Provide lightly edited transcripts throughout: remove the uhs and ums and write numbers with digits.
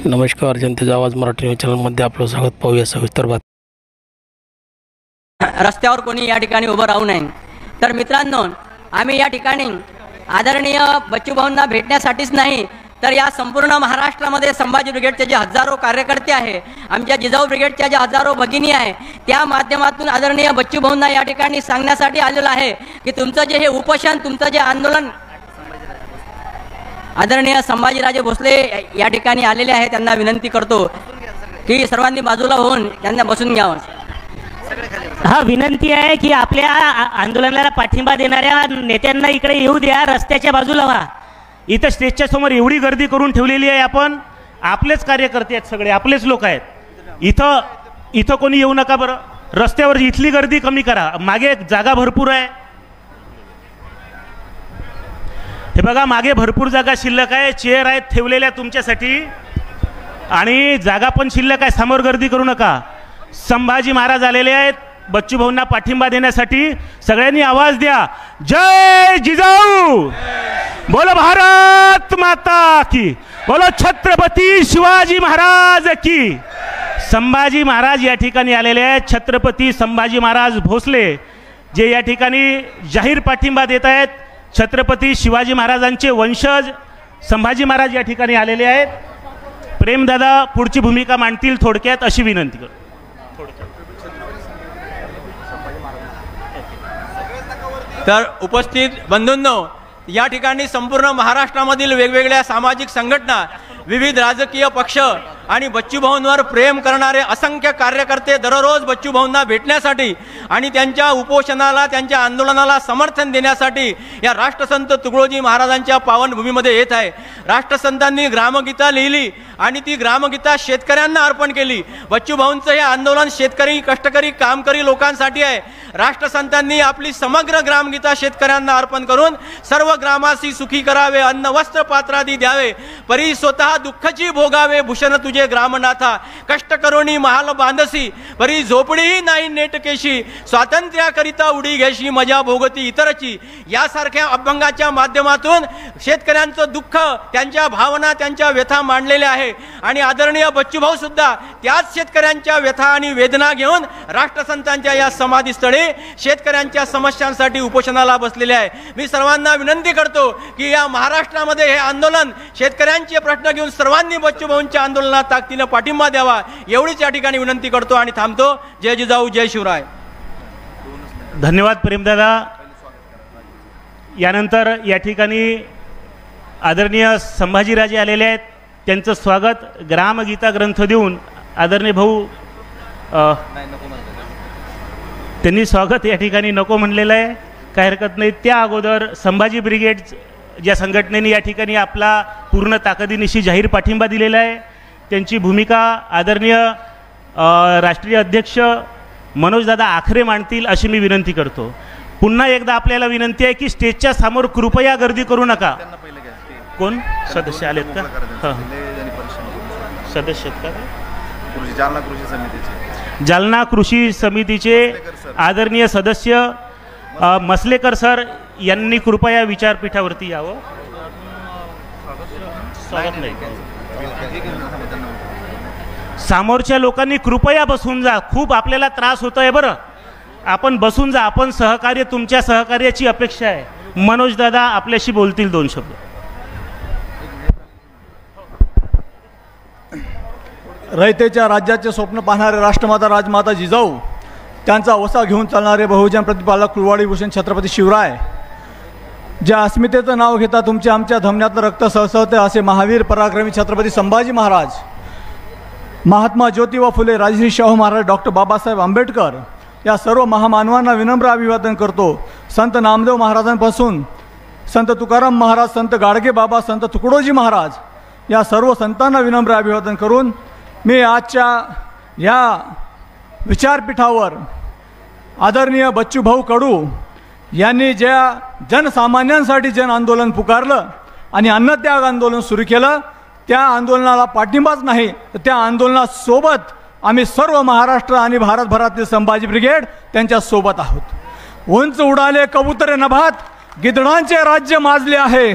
नमस्कार, जनतेचा आवाज मराठी न्यूज चॅनलमध्ये आपलं स्वागत. पाहूया सविस्तर बात. रस्त्यावर कोणी या ठिकाणी उभं राहू नये. तर मित्रांनो, आम्ही या ठिकाणी आदरणीय बच्चूभाऊंना भेटण्यासाठीच नाही तर या संपूर्ण महाराष्ट्रामध्ये संभाजी ब्रिगेडचे जे हजारो कार्यकर्ते आहे, आमच्या जिजाऊ ब्रिगेडच्या ज्या हजारो भगिनी आहे, त्या माध्यमातून आदरणीय बच्चूभाऊंना या ठिकाणी सांगण्यासाठी आलेलं आहे की तुमचं जे हे उपोषण, तुमचं जे आंदोलन, आदरणीय संभाजीराजे भोसले या ठिकाणी आलेले आहे, त्यांना विनंती करतो की सर्वांनी बाजूला होऊन त्यांना बसून घ्यावं. हा, विनंती आहे की आपल्या आंदोलनाला पाठिंबा देणाऱ्या नेत्यांना इकडे येऊ द्या, रस्त्याच्या बाजूला व्हा. इथं स्टेजच्या समोर एवढी गर्दी करून ठेवलेली आहे. आपण आपलेच कार्यकर्ते आहेत, सगळे आपलेच लोक आहेत. इथं कोणी येऊ नका बरं. रस्त्यावर इथली गर्दी कमी करा. मागे जागा भरपूर आहे. हे बघा, मागे भरपूर जागा शिल्लक आहे. चेअर आहेत ठेवलेल्या तुमच्यासाठी आणि जागा पण शिल्लक आहे. समोर गर्दी करू नका. संभाजी महाराज आलेले आहेत बच्चूभाऊंना पाठिंबा देण्यासाठी. सगळ्यांनी आवाज द्या, जय जिजाऊ, बोलो भारत माता की, बोलो छत्रपती शिवाजी महाराज की. संभाजी महाराज या ठिकाणी आलेले आहेत. छत्रपती संभाजी महाराज भोसले जे या ठिकाणी जाहीर पाठिंबा देत आहेत. छत्रपती शिवाजी महाराजांचे वंशज संभाजी महाराज या ठिकाणी आलेले आहेत. प्रेमदादा पुढची भूमिका मांडतील थोडक्यात अशी विनंती करतो. तर उपस्थित बंधूंनो, या ठिकाणी संपूर्ण महाराष्ट्रामधील वेगवेगळ्या सामाजिक संघटना, विविध राजकीय पक्ष आणि बच्चूभाऊंवर प्रेम करणारे असंख्य कार्यकर्ते दररोज बच्चूभाऊंना भेटण्यासाठी आणि त्यांच्या उपोषणाला, त्यांच्या आंदोलनाला समर्थन देण्यासाठी या राष्ट्रसंत तुकडोजी महाराजांच्या पावनभूमीमध्ये येत आहे. राष्ट्रसंतांनी ग्रामगीता लिहिली आणि ती ग्रामगीता शेतकऱ्यांना अर्पण केली. बच्चूभाऊंचं हे आंदोलन शेतकरी, कष्टकरी, कामकरी लोकांसाठी आहे. राष्ट्रसंतांनी आपली समग्र ग्रामगीता शेतकऱ्यांना अर्पण करून सर्व ग्रामासी सुखी करावे, अन्न वस्त्र पात्रादी द्यावे, परी स्वतः दुःखची भोगावे, भूषण तुझे ग्रामनाथा, कष्ट करोनी महाल बांधसी, परी झोपडीही नाही नेटकेशी, स्वातंत्र्याकरिता उडी घेशी, मजा भोगती इतरची. यासारख्या अभंगाच्या माध्यमातून शेतकऱ्यांचं दुःख, त्यांच्या भावना, त्यांच्या व्यथा मांडलेल्या आहे. आणि आदरणीय बच्चूभाऊ सुद्धा त्याच शेतकऱ्यांच्या व्यथा आणि वेदना घेऊन राष्ट्रसंतांच्या या समाधीस्थळी शेतकऱ्यांच्या समस्यांसाठी उपोषणाला बसलेले आहे. मी सर्वांना विनंती करतो की या महाराष्ट्रामध्ये हे आंदोलन, शेतकऱ्यांचे प्रश्न घेऊन सर्वांनी बच्चूभाऊंच्या आंदोलनात ताकदीने पाठिंबा द्यावा, एवढीच या ठिकाणी विनंती करतो आणि थांबतो. जय जिजाऊ, जय शिवराय. धन्यवाद प्रेमदादा. यानंतर या ठिकाणी आदरणीय संभाजीराजे आलेले आहेत. त्यांचं स्वागत ग्रामगीता ग्रंथ देऊन आदरणीय भाऊ त्यांनी स्वागत या ठिकाणी नको म्हणलेलं आहे, काही हरकत नाही. त्या अगोदर संभाजी ब्रिगेड ज्या संघटनेने या ठिकाणी आपला पूर्ण ताकदीनिशी जाहीर पाठिंबा दिलेला आहे, त्यांची भूमिका आदरणीय राष्ट्रीय अध्यक्ष मनोजदादा आखरे मांडतील अशी मी विनंती करतो. पुन्हा एकदा आपल्याला विनंती आहे की स्टेजच्या समोर कृपया गर्दी करू नका. कोण सदस्य आलेत का? हां, सदस्य आहेत का? जालना कृषी समितीचे आदरणीय सदस्य मसलेकर सर यांनी कृपया विचारपीठावरती यावं. स्वागत नाही. समोरच्या लोकांनी कृपया बसून जा. खूप आपल्याला त्रास होतोय बरं. आपण बसून जा. आपण सहकार्य, तुमच्या सहकार्याची अपेक्षा आहे. मनोज दादा आपल्याशी बोलतील 2 शब्द. रयतेच्या राज्याचे स्वप्न पाहणारे राष्ट्रमाता राजमाता जिजाऊ, त्यांचा वसा घेऊन चालणारे बहुजन प्रतिपालक कुलवाडी भूषण छत्रपती शिवराय, ज्या अस्मितेचं नाव घेता तुमच्या आमच्या धमन्यातलं रक्त सळसळते असे महावीर पराक्रमी छत्रपती संभाजी महाराज, महात्मा ज्योतिबा फुले, राजश्री शाहू महाराज, डॉक्टर बाबासाहेब आंबेडकर या सर्व महामानवांना विनम्र अभिवादन करतो. संत नामदेव महाराजांपासून संत तुकाराम महाराज, संत गाडगे बाबा, संत तुकडोजी महाराज या सर्व संतांना विनम्र अभिवादन करून मी आजच्या या विचारपीठावर आदरणीय बच्चूभाऊ कडू यांनी ज्या जनसामान्यांसाठी जन आंदोलन पुकारलं आणि अन्नत्याग आंदोलन सुरू केलं, त्या आंदोलनाला पाठिंबाच नाही तर त्या आंदोलनासोबत आम्ही सर्व महाराष्ट्र आणि भारतभरातील संभाजी ब्रिगेड त्यांच्या सोबत आहोत. उंच उडाले कबुतरे नभात, गिधडांचे राज्य माजले आहे.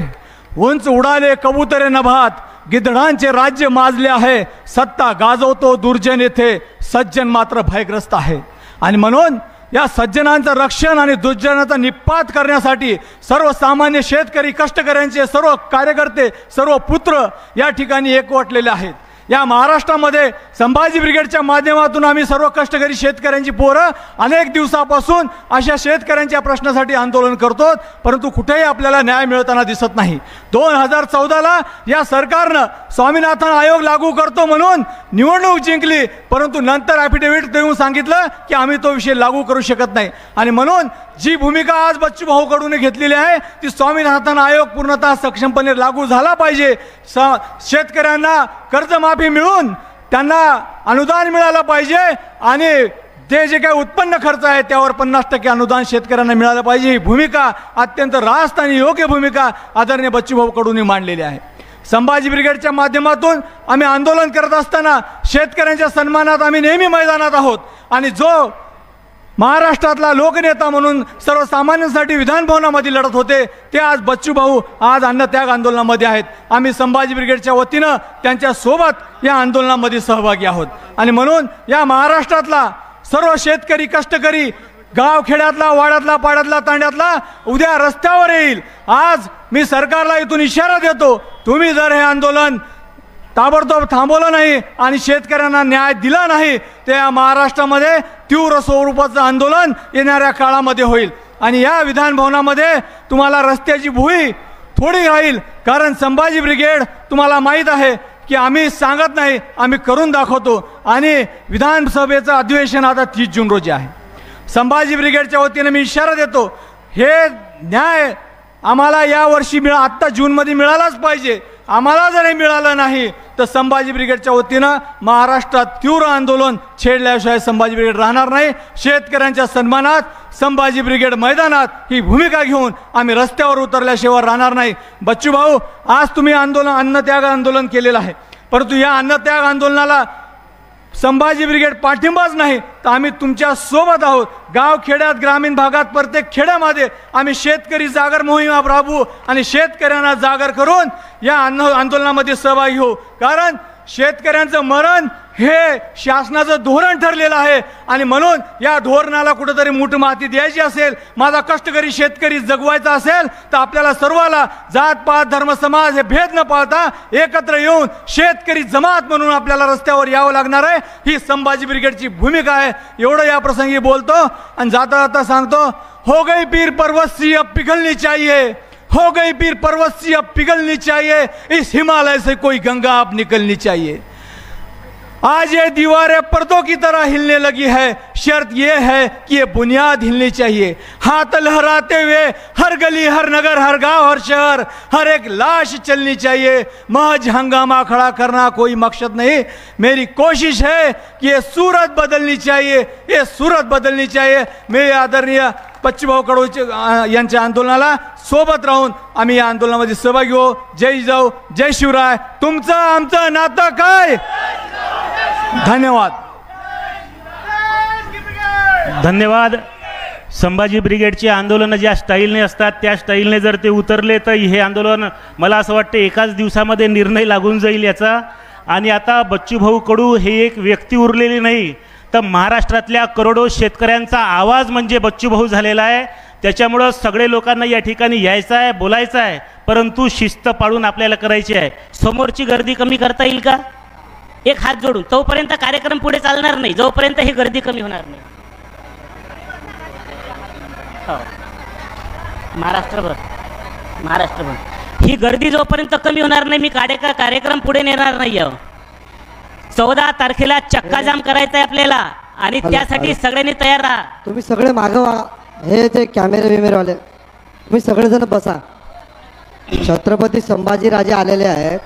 उंच उडाले कबुतरे नभात, गिधडांचे राज्य माजले आहे, सत्ता गाजवतो दुर्जन येथे, सज्जन मात्र भयग्रस्त आहे. आणि म्हणून या सज्जनांचं रक्षण आणि दुर्जनाचा निपात करण्यासाठी सर्वसामान्य शेतकरी, कष्टकऱ्यांचे सर्व कार्यकर्ते, सर्व पुत्र या ठिकाणी एकवटलेले आहेत. या महाराष्ट्रामध्ये संभाजी ब्रिगेडच्या माध्यमातून आम्ही सर्व कष्टकरी शेतकऱ्यांची पोरं अनेक दिवसापासून अशा शेतकऱ्यांच्या प्रश्नासाठी आंदोलन करतो, परंतु कुठेही आपल्याला न्याय मिळताना दिसत नाही. 2014ला या सरकारनं स्वामीनाथन आयोग लागू करतो म्हणून निवडणूक जिंकली, परंतु नंतर ॲफिडेव्हिट देऊन सांगितलं की आम्ही तो विषय लागू करू शकत नाही. आणि म्हणून जी भूमिका आज बच्चूभाऊ कडून घेतलेली आहे ती स्वामीनाथन आयोग पूर्णतः सक्षमपणे लागू झाला पाहिजे. शेतकऱ्यांना कर्जमाफी मिळून त्यांना अनुदान मिळालं पाहिजे आणि ते जे काही उत्पन्न खर्च आहे त्यावर 50% अनुदान शेतकऱ्यांना मिळालं पाहिजे. ही भूमिका अत्यंत रास्त आणि योग्य भूमिका आदरणीय बच्चूभाऊ कडून मांडलेली आहे. संभाजी ब्रिगेडच्या माध्यमातून आम्ही आंदोलन करत असताना शेतकऱ्यांच्या सन्मानात आम्ही नेहमी मैदानात आहोत. आणि जो महाराष्ट्रातला लोकनेता म्हणून सर्वसामान्यांसाठी विधानभवनामध्ये लढत होते ते आज बच्चूभाऊ आज अन्नत्याग आंदोलनामध्ये आहेत. आम्ही संभाजी ब्रिगेडच्या वतीनं त्यांच्यासोबत या आंदोलनामध्ये सहभागी आहोत. आणि म्हणून या महाराष्ट्रातला सर्व शेतकरी, कष्टकरी, गावखेड्यातला, वाड्यातला, पाड्यातला, तांड्यातला उद्या रस्त्यावर येईल. आज मी सरकारला इथून इशारा देतो, तुम्ही जर हे आंदोलन ताबडतोब थांबवलं नाही आणि शेतकऱ्यांना न्याय दिला नाही तर या महाराष्ट्रामध्ये तीव्र स्वरूपाचं आंदोलन येणाऱ्या काळामध्ये होईल. आणि या विधानभवनामध्ये तुम्हाला रस्त्याची भुई थोडी राहील, कारण संभाजी ब्रिगेड तुम्हाला माहीत आहे की आम्ही सांगत नाही, आम्ही करून दाखवतो. आणि विधानसभेचं अधिवेशन आता 30 जून रोजी आहे. संभाजी ब्रिगेडच्या वतीने मी इशारा देतो, हे न्याय आम्हाला यावर्षी आत्ता जूनमध्ये मिळालाच पाहिजे. आम्हाला जर हे मिळालं नाही तर संभाजी ब्रिगेडच्या वतीनं महाराष्ट्रात तीव्र आंदोलन छेडल्याशिवाय संभाजी ब्रिगेड राहणार नाही. शेतकऱ्यांच्या सन्मानात संभाजी ब्रिगेड मैदानात ही भूमिका घेऊन आम्ही रस्त्यावर उतरल्याशिवाय राहणार नाही. बच्चूभाऊ, आज तुम्ही अन्नत्याग आंदोलन केलेलं आहे, परंतु या अन्नत्याग आंदोलनाला संभाजी ब्रिगेड पाठिंबाच नाही तर आम्ही तुमच्या सोबत आहोत. गाव खेड्यात, ग्रामीण भागात, प्रत्येक खेड्यामध्ये आम्ही शेतकरी जागर मोहीम राबवू आणि शेतकऱ्यांना जागर करून या आंदोलनामध्ये सहभागी होऊ. कारण शेतकऱ्यांचं मरण हे शासनाचं धोरण ठरलेलं आहे आणि म्हणून या धोरणाला कुठेतरी मूठ माती द्यायची असेल, माझा कष्टकरी शेतकरी जगवायचा असेल तर आपल्याला सर्वाला जात पात धर्म समाज हे भेद न पाळता एकत्र येऊन शेतकरी जमात म्हणून आपल्याला रस्त्यावर यावं लागणार आहे. ही संभाजी ब्रिगेडची भूमिका आहे. एवढं या प्रसंगी बोलतो आणि जाता जाता सांगतो, हो गई पीर पर्वत सी अब पिघलनी चाहिए, हो गई पीर पर्वत सी अब पिघलनी चाहिए, इस हिमालय से कोई गंगा अब निकलनी चाहिए. आज ये दीवारें पर्दों की तरह हिलने लगी है, शर्त ये है कि ये बुनियाद हिलनी चाहिए. हाथ लहराते हुए हर गली, हर नगर, हर गांव, हर शहर, हर एक लाश चलनी चाहिए. महज हंगामा खड़ा करना कोई मकसद नहीं. मेरी कोशिश है कि ये सूरत बदलनी चाहिए, ये सूरत बदलनी चाहिए. मेरे आदरणीय बच्चूभाऊ कडू यांच्या आंदोलनाला सोबत राहून आम्ही या आंदोलनामध्ये सहभागी हो. जय जिजाऊ, जय शिवराय. तुमचं आमचं नातं काय? धन्यवाद. धन्यवाद. संभाजी ब्रिगेडचे आंदोलन ज्या स्टाईलने असतात त्या स्टाईलने जर ते उतरले तर हे आंदोलन मला असं वाटतं एकाच दिवसामध्ये निर्णय लागून जाईल याचा. आणि आता बच्चूभाऊ कडू हे एक व्यक्ती उरलेली नाही तर महाराष्ट्रातल्या करोडो शेतकऱ्यांचा आवाज म्हणजे बच्चूभाऊ झालेला आहे. त्याच्यामुळं सगळे लोकांना या ठिकाणी यायचं आहे, बोलायचं आहे, परंतु शिस्त पाळून आपल्याला करायची आहे. समोरची गर्दी कमी करता येईल का? एक हात जोडून. तोपर्यंत कार्यक्रम पुढे चालणार नाही जोपर्यंत ही गर्दी कमी होणार नाही. हो, महाराष्ट्रभर ही गर्दी जोपर्यंत कमी होणार नाही मी कार्यक्रम पुढे नेणार नाही. 14 तारखेला चक्का जाम करायचा आहे आपल्याला आणि त्यासाठी सगळ्यांनी तयार राहा. तुम्ही सगळे मागं व्हा. हे जे कॅमेरेवाले तुम्ही सगळेजण बसा. छत्रपती संभाजी राजे आलेले आहेत,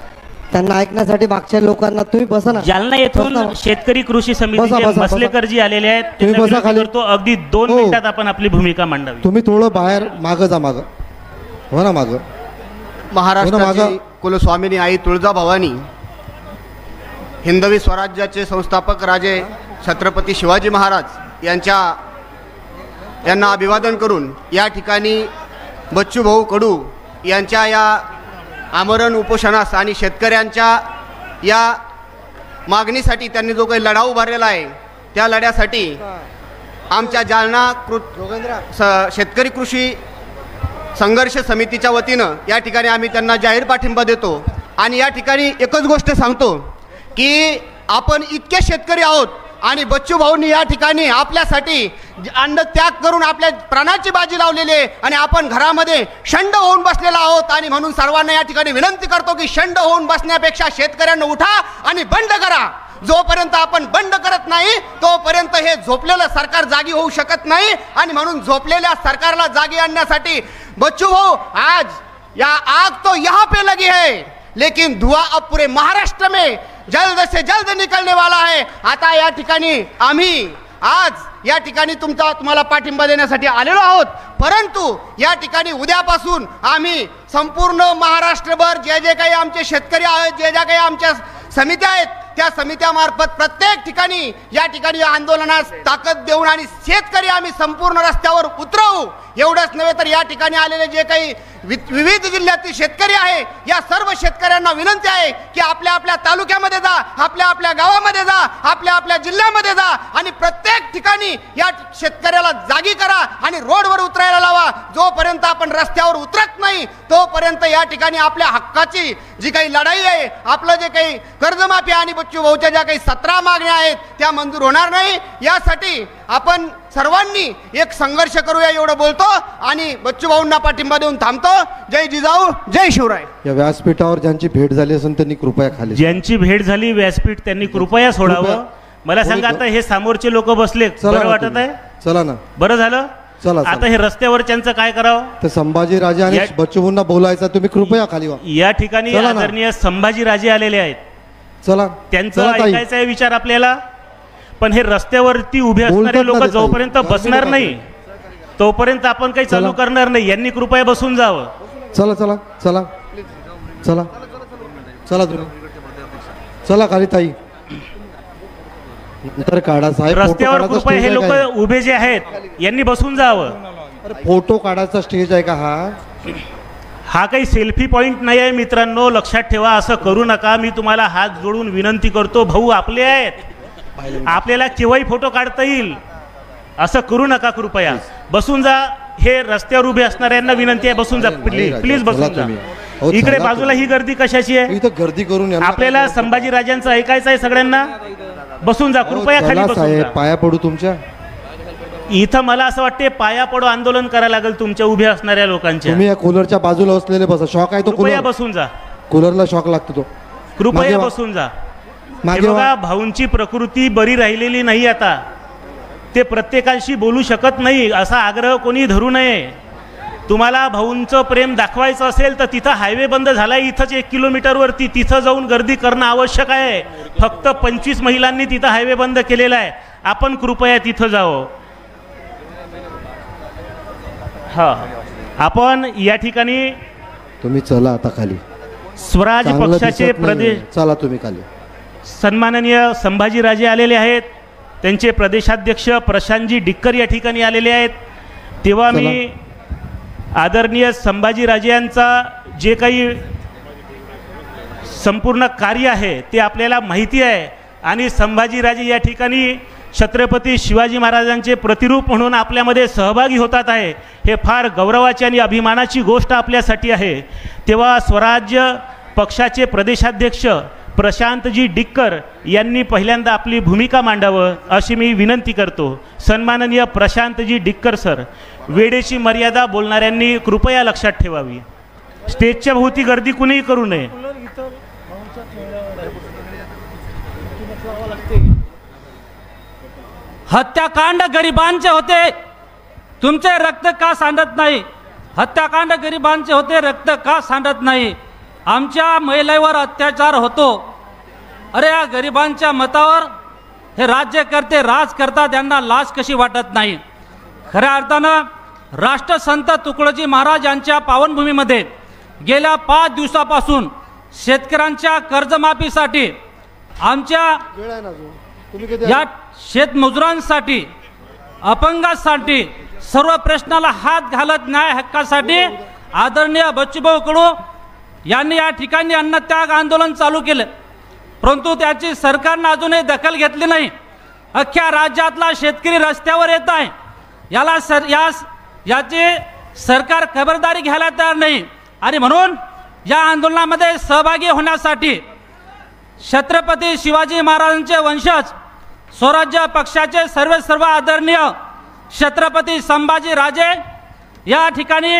त्यांना ऐकण्यासाठी मागच्या लोकांना तुम्ही बसा ना. जालना येथून शेतकरी कृषी समितीचे मसलेकरजी आलेले आहेत. तुम्ही बसा खाली. अगदी 2 मिनिटात आपण आपली भूमिका मांडावी. तुम्ही थोडं बाहेर मागं जा. मागं हो ना. मागं महाराष्ट्राची कुलस्वामिनी आई तुळजाभवानी, हिंदवी स्वराज्याचे संस्थापक राजे छत्रपती शिवाजी महाराज यांना अभिवादन करून या ठिकाणी बच्चूभाऊ कडू यांच्या या आमरण उपोषणास आणि शेतकऱ्यांच्या या मागणीसाठी त्यांनी जो काही लढा उभारलेला आहे त्या लढ्यासाठी आमच्या जालना शेतकरी कृषी संघर्ष समितीच्या वतीनं या ठिकाणी आम्ही त्यांना जाहीर पाठिंबा देतो. आणि या ठिकाणी एकच गोष्ट सांगतो की आपण इतके शेतकरी आहोत आणि बच्चू भाऊंनी या ठिकाणी आपल्यासाठी अन्न त्याग करून आपल्या प्राणाची बाजी लावलेली आहे आणि आपण घरामध्ये शंड होऊन बसलेला आहोत. आणि म्हणून सर्वांना या ठिकाणी विनंती करतो की शंड होऊन बसण्यापेक्षा शेतकऱ्यांना उठा आणि बंड करा. जोपर्यंत आपण बंड करत नाही तोपर्यंत हे झोपलेलं सरकार जागी होऊ शकत नाही. आणि म्हणून झोपलेल्या सरकारला जागी आणण्यासाठी बच्चू भाऊ आज या आग तो यहाँ पे लगी है लेकिन धुआं अब पूरे महाराष्ट्र में जल्द से जल्द निकलने वाला है. आता या ठिकाणी आम्ही आज या ठिकाणी तुम्हाला पाठिंबा देण्यासाठी आलेलो आहोत. परंतु या ठिकाणी उद्यापासून आम्ही संपूर्ण महाराष्ट्रभर जे काही आमचे शेतकरी आहेत, जे काही आमच्या समित्या आहेत त्या समित्यामार्फत प्रत्येक ठिकाणी या ठिकाणी आंदोलनास ताकद देऊन आणि शेतकरी आम्ही संपूर्ण रस्त्यावर उतरवू. एवढंच नव्हे तर या ठिकाणी आलेले जे काही विविध जिल्ह्यातील शेतकरी आहे या सर्व शेतकऱ्यांना विनंती आहे की आपल्या आपल्या तालुक्यामध्ये जा, आपल्या आपल्या गावामध्ये जा, आपल्या आपल्या जिल्ह्यामध्ये जा आणि प्रत्येक ठिकाणी या शेतकऱ्याला जागी करा आणि रोडवर उतरायला लावा. जोपर्यंत आपण रस्त्यावर उतरत नाही तोपर्यंत या ठिकाणी आपल्या हक्काची जी काही लढाई आहे, आपलं जे काही कर्जमाफी आणि बच्चू भाऊच्या ज्या काही 17 मागण्या आहेत त्या मंजूर होणार नाही. यासाठी आपण सर्वांनी एक संघर्ष करूया एवढं बोलतो आणि बच्चू भाऊंना पाठिंबा देऊन थांबतो. जय जिजाऊ, जय शिवराय. या व्यासपीठावर ज्यांची भेट झाली असेल त्यांनी कृपया खाली, ज्यांची भेट झाली व्यासपीठ त्यांनी कृपया सोडावं. मला सांगा आता हे समोरचे लोक बसले, बरं वाटत आहे? चला ना, बरं झालं. चला आता हे रस्त्यावरच्यांचं काय करावं? तर संभाजीराजे आणि बच्चू भाऊंना बोलायचं, तुम्ही कृपया खाली व्हा. या ठिकाणी आदरणीय संभाजीराजे आलेले आहेत. चला, त्यांचं ऐकायचा आहे विचार आपल्याला. पण हे रस्त्यावरती उभे असणारे लोक जोपर्यंत बसणार नाही तोपर्यंत आपण काही चालू करणार नाही. यांनी कृपया बसून जावं. चला चला चला चला चला तुम्ही चला खाली ताई, नंतर काढा साहेब. रस्त्यावर कृपया हे लोक उभे जे आहेत यांनी बसून जावं. फोटो काढायचा स्टेज आहे का हा काही सेल्फी पॉइंट नाही आहे मित्रांनो, लक्षात ठेवा. असं करू नका. मी तुम्हाला हात जोडून विनंती करतो, भाऊ आपले आहेत, आपल्याला केव्हाही फोटो काढता येईल. असं करू नका कृपया. बसून जा. हे रस्त्यावर उभे असणाऱ्यांना विनंती आहे, बसून जा प्लीज, प्लीज बसून जा. इकडे बाजूला ही गर्दी कशाची आहे? इथं गर्दी करून आपल्याला संभाजीराजांचं ऐकायचं आहे सगळ्यांना. बसून जा कृपया, खाली बसून जा. पाया पडू तुमच्या. इथं मला असं वाटते पाया पडू आंदोलन करायला लागेल तुमच्या उभ्या असणाऱ्या लोकांच्या. तुम्ही या कूलरच्या बाजूला असलेले बसा. शॉक आहे तो कृपया बसून जा. कूलरला शॉक लागतो तो. कृपया बसून जा. बघा, भाऊंची प्रकृती बरी राहिलेली नाही आता. ते प्रत्येकाशी बोलू शकत नाही. असा आग्रह कोणी धरू नये. तुम्हाला भाऊंचं प्रेम दाखवायचं असेल तर तिथं हायवे बंद झालाय, इथंच 1 किलोमीटरवरती, तिथं जाऊन गर्दी करणं आवश्यक आहे. फक्त 25 महिलांनी तिथं हायवे बंद केलेला आहे. आपण कृपया तिथं जावं. हा, आपण या ठिकाणी तुम्ही चला आता खाली. स्वराज पक्षाचे प्रदेश, चला तुम्ही खाली. सन्माननीय संभाजीराजे आलेले आहेत. त्यांचे प्रदेशाध्यक्ष प्रशांतजी डिक्कर या ठिकाणी आलेले आहेत. तेव्हा मी आदरणीय संभाजीराजे यांचा जे काही संपूर्ण कार्य आहे ते आपल्याला माहिती आहे. आणि संभाजीराजे या ठिकाणी छत्रपती शिवाजी महाराजांचे प्रतिरूप म्हणून आपल्यामध्ये सहभागी होतात आहे. हे फार गौरवाची आणि अभिमानाची गोष्ट आपल्यासाठी आहे. तेव्हा स्वराज्य पक्षाचे प्रदेशाध्यक्ष प्रशांतजी डिक्कर यांनी पहिल्यांदा आपली भूमिका मांडावं अशी मी विनंती करतो. सन्माननीय प्रशांतजी डिक्कर सर, वेळेची मर्यादा बोलणाऱ्यांनी कृपया लक्षात ठेवावी. स्टेजच्या भोवती गर्दी कुणीही करू नये. हत्याकांड गरिबांचे होते, तुमचे रक्त का सांडत नाही? हत्याकांड गरिबांचे होते, रक्त का सांडत नाही? आमच्या महिलेवर अत्याचार होतो. अरे या गरिबांच्या मतावर हे राज्यकर्ते राज करतात, त्यांना लाज कशी वाटत नाही? खऱ्या अर्थानं राष्ट्रसंत तुकडोजी महाराज यांच्या पावनभूमीमध्ये गेल्या 5 दिवसापासून शेतकऱ्यांच्या कर्जमाफीसाठी, आमच्या या शेतमजुरांसाठी, अपंगांसाठी, सर्व प्रश्नाला हात घालत न्याय हक्कासाठी आदरणीय बच्चूभाऊ कडू यांनी या ठिकाणी अन्नत्याग आंदोलन चालू केलं, परंतु त्याची सरकारनं अजूनही दखल घेतली नाही. अख्ख्या राज्यातला शेतकरी रस्त्यावर येत आहे. याची सरकार खबरदारी घ्यायला तयार नाही. आणि म्हणून या आंदोलनामध्ये सहभागी होण्यासाठी छत्रपती शिवाजी महाराजांचे वंशज स्वराज्य पक्षाचे सर्व आदरणीय छत्रपती संभाजी राजे या ठिकाणी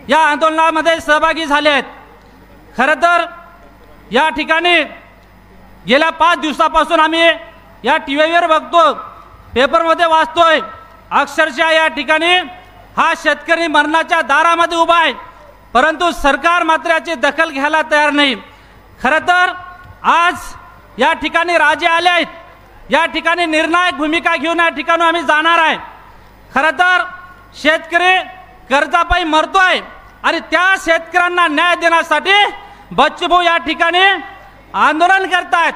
या आंदोलनामध्ये सहभागी झाले आहेत. खरं तर या ठिकाणी गेल्या 5 दिवसापासून आम्ही या टीव्हीवर बघतो, पेपरमध्ये वाचतोय, अक्षरशः या ठिकाणी हा शेतकरी मरणाच्या दारामध्ये उभा आहे, परंतु सरकार मात्र याची दखल घ्यायला तयार नाही. खरं तर आज या ठिकाणी राजे आले आहेत. या ठिकाणी निर्णायक भूमिका घेऊन या ठिकाणी आम्ही जाणार आहे. खरं तर शेतकरी कर्जापायी मरतोय आणि त्या शेतकऱ्यांना न्याय देण्यासाठी बच्चूभाऊ या ठिकाणी आंदोलन करतायत.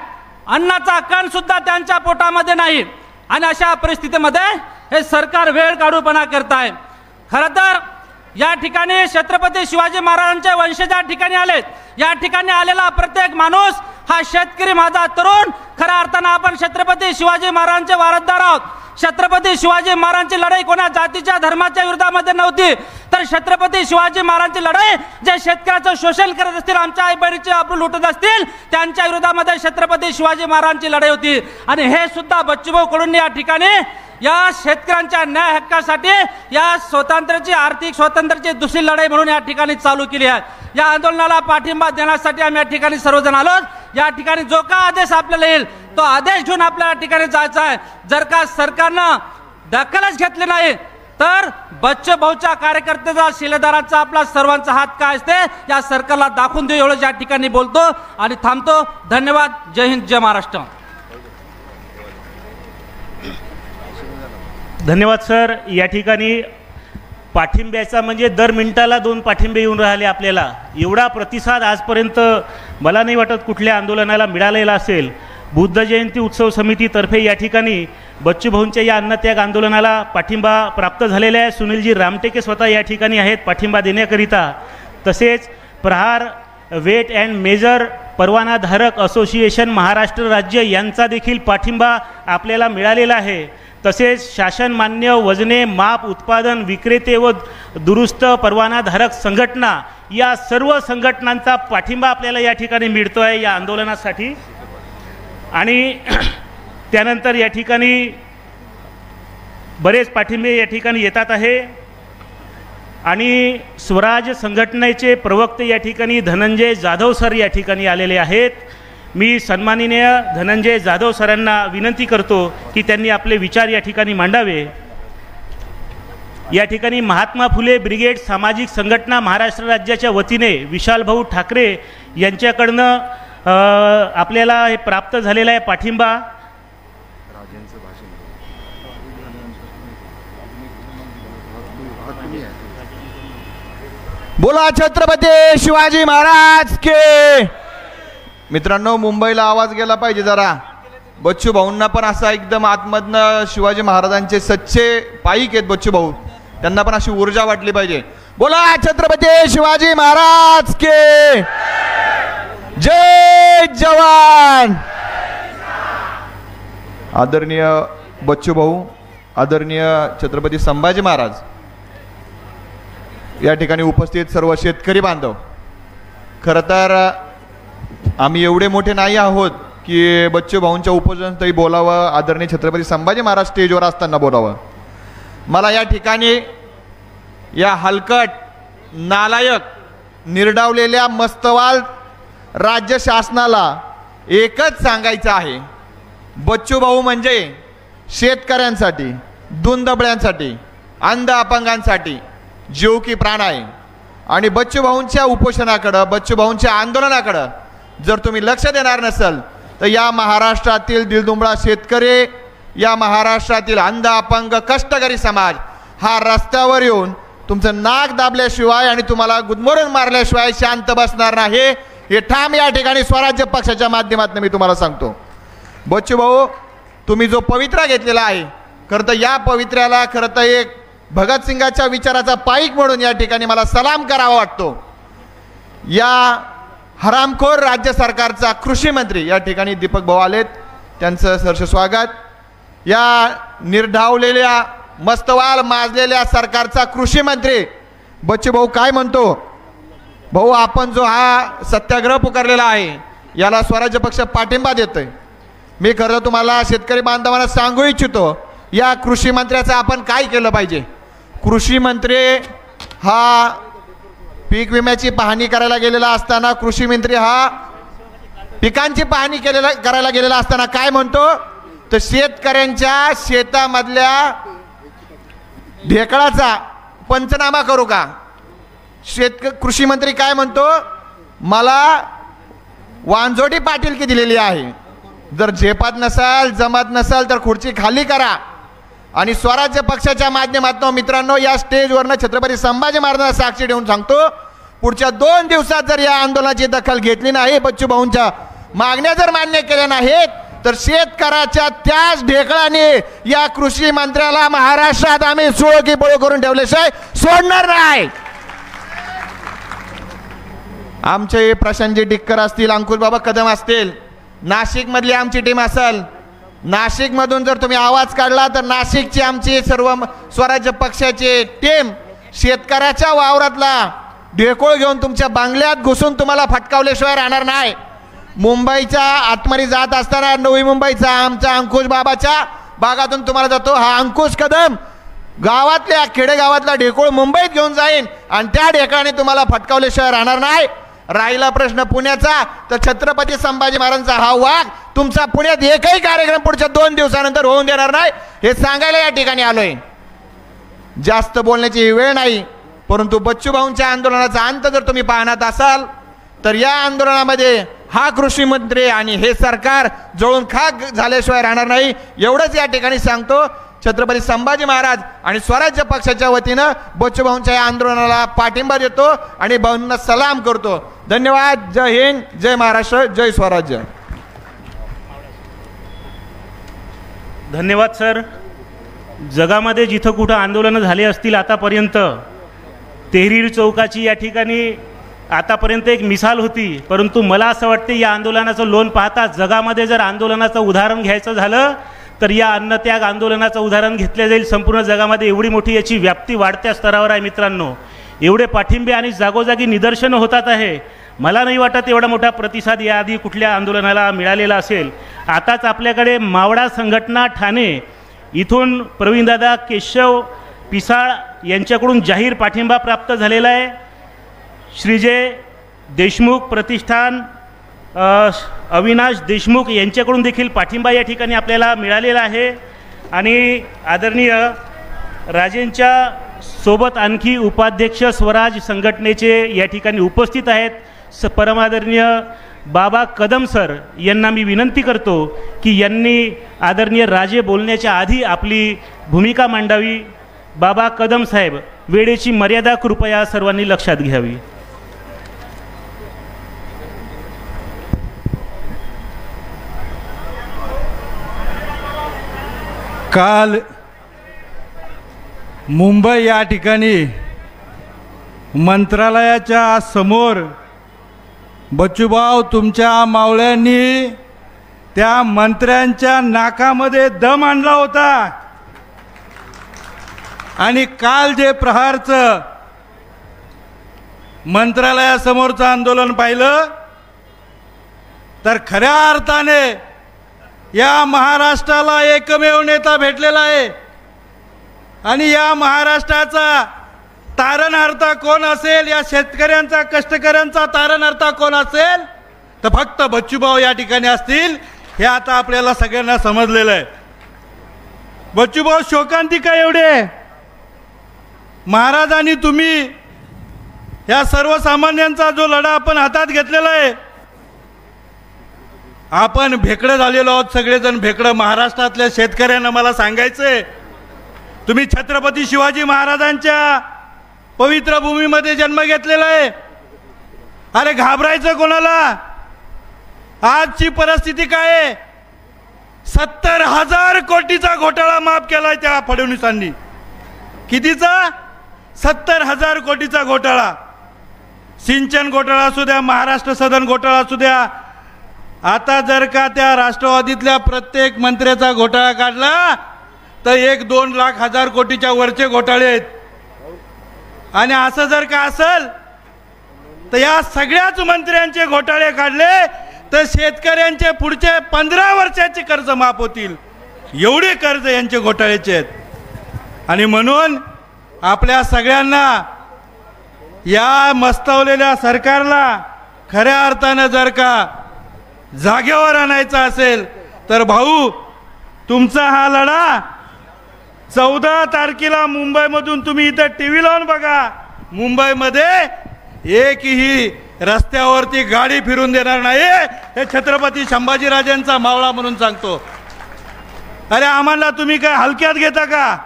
अन्नाचा कण सुद्धा त्यांच्या पोटामध्ये नाही आणि अशा परिस्थितीमध्ये हे सरकार वेळ काढूपणा करत आहे. खरं तर या ठिकाणी छत्रपती शिवाजी महाराजांचे वंशज या ठिकाणी आलेत. या ठिकाणी आलेला प्रत्येक माणूस हा शेतकरी माझा तरुण. खऱ्या अर्थानं आपण छत्रपती शिवाजी महाराजांचे वारसदार आहोत. छत्रपती शिवाजी महाराजांची लढाई कोणा जातीच्या धर्माच्या विरोधामध्ये नव्हती, तर छत्रपती शिवाजी महाराजांची लढाई जे शेतकऱ्याचं शोषण करत असतील, आमच्या आई बहिणीचे आपण लुटत असतील, त्यांच्या विरोधामध्ये छत्रपती शिवाजी महाराजांची लढाई होती. आणि हे सुद्धा बच्चूभाऊ कडून या ठिकाणी या शेतकऱ्यांच्या न्याय हक्कासाठी या स्वातंत्र्याची आर्थिक स्वातंत्र्याची दुसरी लढाई म्हणून या ठिकाणी चालू केली आहे. या आंदोलनाला पाठिंबा देण्यासाठी आम्ही या ठिकाणी सर्वजण आलो. या ठिकाणी जो का आदेश आपल्याला येईल तो आदेश घेऊन आपल्या ठिकाणी जायचं आहे. जर का सरकारनं दखलच घेतली नाही तर बच्चूभाऊच्या कार्यकर्त्याचा शिलेदाराचा आपला सर्वांचा हात काय असते या सरकारला दाखवून देऊ एवढं या ठिकाणी बोलतो आणि थांबतो. धन्यवाद. जय हिंद, जय महाराष्ट्र. धन्यवाद सर. या ठिकाणी पाठिंब्याचा म्हणजे दर मिनिटाला 2 पाठिंबे येऊन राहिले आपल्याला. एवढा प्रतिसाद आजपर्यंत मला नाही वाटत कुठल्या आंदोलनाला मिळालेला असेल. बुद्ध जयंती उत्सव समितीतर्फे या ठिकाणी बच्चूभाऊंच्या या अन्नत्याग आंदोलनाला पाठिंबा प्राप्त झालेला आहे. सुनीलजी रामटेके स्वतः या ठिकाणी आहेत पाठिंबा देण्याकरिता. तसेच प्रहार वेट अँड मेजर परवानाधारक असोसिएशन महाराष्ट्र राज्य यांचा देखील पाठिंबा आपल्याला मिळालेला आहे. तसेच शासनमान्य वजने माप उत्पादन विक्रेते व दुरुस्त परवानाधारक संघटना या सर्व संघटनांचा पाठिंबा आपल्याला या ठिकाणी मिळतो आहे या आंदोलनासाठी. आणि त्यानंतर या ठिकाणी बरेच पाठिंबे या ठिकाणी येतात आहे. आणि स्वराज संघटनेचे प्रवक्ते या ठिकाणी धनंजय जाधव सर या ठिकाणी आलेले आहेत. मी सन्माननीय धनंजय जाधव सरांना विनंती करतो की त्यांनी आपले विचार या ठिकाणी मांडावे. या ठिकाणी महात्मा फुले ब्रिगेड सामाजिक संघटना महाराष्ट्र राज्याच्या वतीने विशालभाऊ ठाकरे यांच्याकडनं आपल्याला हे प्राप्त झालेला आहे पाठिंबा. बोला छत्रपती शिवाजी महाराज के. मित्रांनो, मुंबईला आवाज गेला पाहिजे जरा. बच्चू भाऊंना पण असा एकदम आतमधनं शिवाजी महाराजांचे सच्चे पाईक आहेत बच्चू भाऊ, त्यांना पण अशी ऊर्जा वाटली पाहिजे. बोला छत्रपती शिवाजी महाराज के. जय जवान. आदरणीय बच्चू भाऊ, आदरणीय छत्रपती संभाजी महाराज, या ठिकाणी उपस्थित सर्व शेतकरी बांधव, खरं तर आम्ही एवढे मोठे नाही आहोत की बच्चू भाऊंच्या उपोषणस्थळी बोलावं, आदरणीय छत्रपती संभाजी महाराज स्टेजवर असताना बोलावं. मला या ठिकाणी या हलकट नालायक निर्डावलेल्या मस्तवाल राज्य शासनाला एकच सांगायचं आहे, बच्चू भाऊ म्हणजे शेतकऱ्यांसाठी, दुंदबळ्यांसाठी, अंध अपंगांसाठी जीव की प्राण आहे. आणि बच्चू भाऊंच्या उपोषणाकडं, बच्चू भाऊंच्या आंदोलनाकडं जर तुम्ही लक्ष देणार नसाल तर या महाराष्ट्रातील दिलदुंबळा शेतकरी, या महाराष्ट्रातील अंध अपंग कष्टकरी समाज हा रस्त्यावर येऊन तुमचं नाक दाबल्याशिवाय आणि तुम्हाला गुदमरून मारल्याशिवाय शांत बसणार नाही, हे ठाम या ठिकाणी स्वराज्य पक्षाच्या माध्यमातून मी तुम्हाला सांगतो. बच्चू भाऊ, तुम्ही जो पवित्रा घेतलेला आहे, खरं तर या पवित्र्याला खरं तर एक भगतसिंगाच्या विचाराचा पाईक म्हणून या ठिकाणी मला सलाम करावा वाटतो. या हरामखोर राज्य सरकारचा कृषी मंत्री या ठिकाणी दीपक भाऊ आलेत, त्यांचं सहर्ष स्वागत. या निर्ढावलेल्या मस्तवाल माजलेल्या सरकारचा कृषी मंत्री बच्चू भाऊ काय म्हणतो? भाऊ, आपण जो हा सत्याग्रह पुकारलेला आहे याला स्वराज्य पक्ष पाठिंबा देतोय. मी खरं तुम्हाला शेतकरी बांधवांना सांगू इच्छितो, या कृषी मंत्र्याचं आपण काय केलं पाहिजे. कृषी मंत्री हा पीक विम्याची पाहणी करायला गेलेला असताना, कृषी मंत्री हा पिकांची पाहणी करायला गेलेला असताना काय म्हणतो, तर शेतकऱ्यांच्या शेतामधल्या ढेकळाचा पंचनामा करू का. कृषी मंत्री काय म्हणतो, मला वांजोटी पाटीलकी दिलेली आहे, जर झेपात नसाल जमत नसाल तर खुर्ची खाली करा. आणि स्वराज्य पक्षाच्या माध्यमातून मित्रांनो, या स्टेजवरनं छत्रपती संभाजी महाराजांना साक्षी देऊन सांगतो, पुढच्या 2 दिवसात जर या आंदोलनाची दखल घेतली नाही, बच्चू भाऊंच्या मागण्या जर मान्य केल्या नाहीत, तर शेतकऱ्याच्या त्याच ढेकळाने या कृषी मंत्र्याला महाराष्ट्रात आम्ही सुळकी पळू करून ठेवल्याशिवाय सोडणार नाही. आमचे प्रशांतजी टिक्कर असतील, अंकुश बाबा कदम असतील, नाशिक मधली आमची टीम असेल, नाशिक मधून जर तुम्ही आवाज काढला तर नाशिकची आमची सर्व स्वराज्य पक्षाची टीम शेतकऱ्याच्या वावरातला ढेकोळ घेऊन तुमच्या बांगल्यात घुसून तुम्हाला फटकावल्याशिवाय राहणार नाही. मुंबईच्या आतमध्ये जात असताना नवी मुंबईचा आमचा अंकुश बाबाच्या भागातून तुम्हाला जातो हा अंकुश कदम, गावातल्या खेडेगावातला ढेकोळ मुंबईत घेऊन जाईन आणि त्या ढेकळाने तुम्हाला फटकावल्याशिवाय राहणार नाही. राहिला प्रश्न पुण्याचा, तर छत्रपती संभाजी महाराजांचा हा वाघ तुमचा पुण्यात एकही कार्यक्रम पुढच्या 2 दिवसानंतर होऊन देणार नाही, हे सांगायला या ठिकाणी आलोय. जास्त बोलण्याची वेळ नाही, परंतु बच्चू भाऊंच्या आंदोलनाचा अंत जर तुम्ही पाहणार असाल तर या आंदोलनामध्ये हा कृषी मंत्री आणि हे सरकार जळून खाक झाल्याशिवाय राहणार नाही, एवढंच या ठिकाणी सांगतो. छत्रपती संभाजी महाराज आणि स्वराज्य पक्षाच्या वतीनं बच्चू भाऊंच्या या आंदोलनाला पाठिंबा देतो आणि भाऊंना सलाम करतो. धन्यवाद. जय हिंद, जय महाराष्ट्र, जय स्वराज्य. धन्यवाद सर. जगामध्ये जिथं कुठं आंदोलनं झाली असतील आतापर्यंत, तेहरीर चौकाची या ठिकाणी आतापर्यंत एक मिसाल होती, परंतु मला असं वाटते या आंदोलनाचं लोन पाहता जगामध्ये जर आंदोलनाचं उदाहरण घ्यायचं झालं तर या अन्नत्याग आंदोलनाचं उदाहरण घेतलं जाईल. संपूर्ण जगामध्ये एवढी मोठी याची व्याप्ती वाढत्या स्तरावर आहे मित्रांनो. एवढे पाठिंबे आणि जागोजागी निदर्शनं होतात आहे. मला नाही वाटत एवढा मोठा प्रतिसाद याआधी कुठल्या आंदोलनाला मिळालेला असेल. आताच आपल्याकडे मावळा संघटना ठाणे इथून प्रवीणदादा केशव पिसाळ यांच्याकडून जाहीर पाठिंबा प्राप्त झालेला आहे. श्रीजय देशमुख प्रतिष्ठान अविनाश देशमुख यांच्याकडून देखील पाठिंबा या ठिकाणी आपल्याला मिळालेला आहे. आणि आदरणीय राजेंच्या सोबत आणखी उपाध्यक्ष स्वराज संघटनेचे या ठिकाणी उपस्थित आहेत. परमादरणीय बाबा कदम सर यांना मी विनंती करतो की यांनी आदरणीय राजे बोलण्याच्या आधी आपली भूमिका मांडावी. बाबा कदम साहेब, वेळेची मर्यादा कृपया सर्वांनी लक्षात घ्यावी. काल मुंबई या ठिकाणी मंत्रालयाच्या समोर बच्चूभाऊ तुमच्या मावळ्यांनी त्या मंत्र्यांच्या नाकामध्ये दम आणला होता. आणि काल जे प्रहारचं मंत्रालयासमोरचं आंदोलन पाहिलं तर खऱ्या अर्थाने या महाराष्ट्राला एकमेव नेता भेटलेला आहे. आणि या महाराष्ट्राचा तारणहार्ता कोण असेल, या शेतकऱ्यांचा कष्टकऱ्यांचा तारणहार्ता कोण असेल तर फक्त बच्चूभाऊ या ठिकाणी असतील, हे आता आपल्याला सगळ्यांना समजलेलं आहे. बच्चूभाऊ शोकांतिका एवढे महाराजांनी तुम्ही या सर्वसामान्यांचा जो लढा आपण हातात घेतलेला आहे, आपण भेकडं झालेलो आहोत सगळेजण भेकडं. महाराष्ट्रातल्या शेतकऱ्यांना मला सांगायचंय, तुम्ही छत्रपती शिवाजी महाराजांच्या पवित्र भूमीमध्ये जन्म घेतलेला आहे. अरे घाबरायचं कोणाला? आजची परिस्थिती काय आहे? 70,000 कोटीचा घोटाळा माफ केलाय त्या फडणवीसांनी. कितीचा? 70,000 कोटीचा घोटाळा. सिंचन घोटाळा असू द्या, महाराष्ट्र सदन घोटाळा असू द्या, आता जर का त्या राष्ट्रवादीतल्या प्रत्येक मंत्र्याचा घोटाळा काढला तर 1-2 लाख हजार कोटीच्या वरचे घोटाळे आहेत. आणि असं जर का असेल तर या सगळ्याच मंत्र्यांचे घोटाळे काढले तर शेतकऱ्यांचे पुढचे 15 वर्षाचे कर्ज माफ होतील. एवढे कर्ज यांचे घोटाळ्याचे आहेत. आणि म्हणून आपल्या सगळ्यांना या मस्तवलेल्या सरकारला खऱ्या अर्थानं जर का जागेवर आणायचा असेल तर भाऊ, तुमचा हा लढा 14 तारखेला मुंबईमधून तुम्ही इथं TV लावून बघा. मुंबईमध्ये एकही रस्त्यावरती गाडी फिरून देणार नाही, हे छत्रपती संभाजीराजांचा मावळा म्हणून सांगतो. अरे आम्हाला तुम्ही काय हलक्यात घेता का?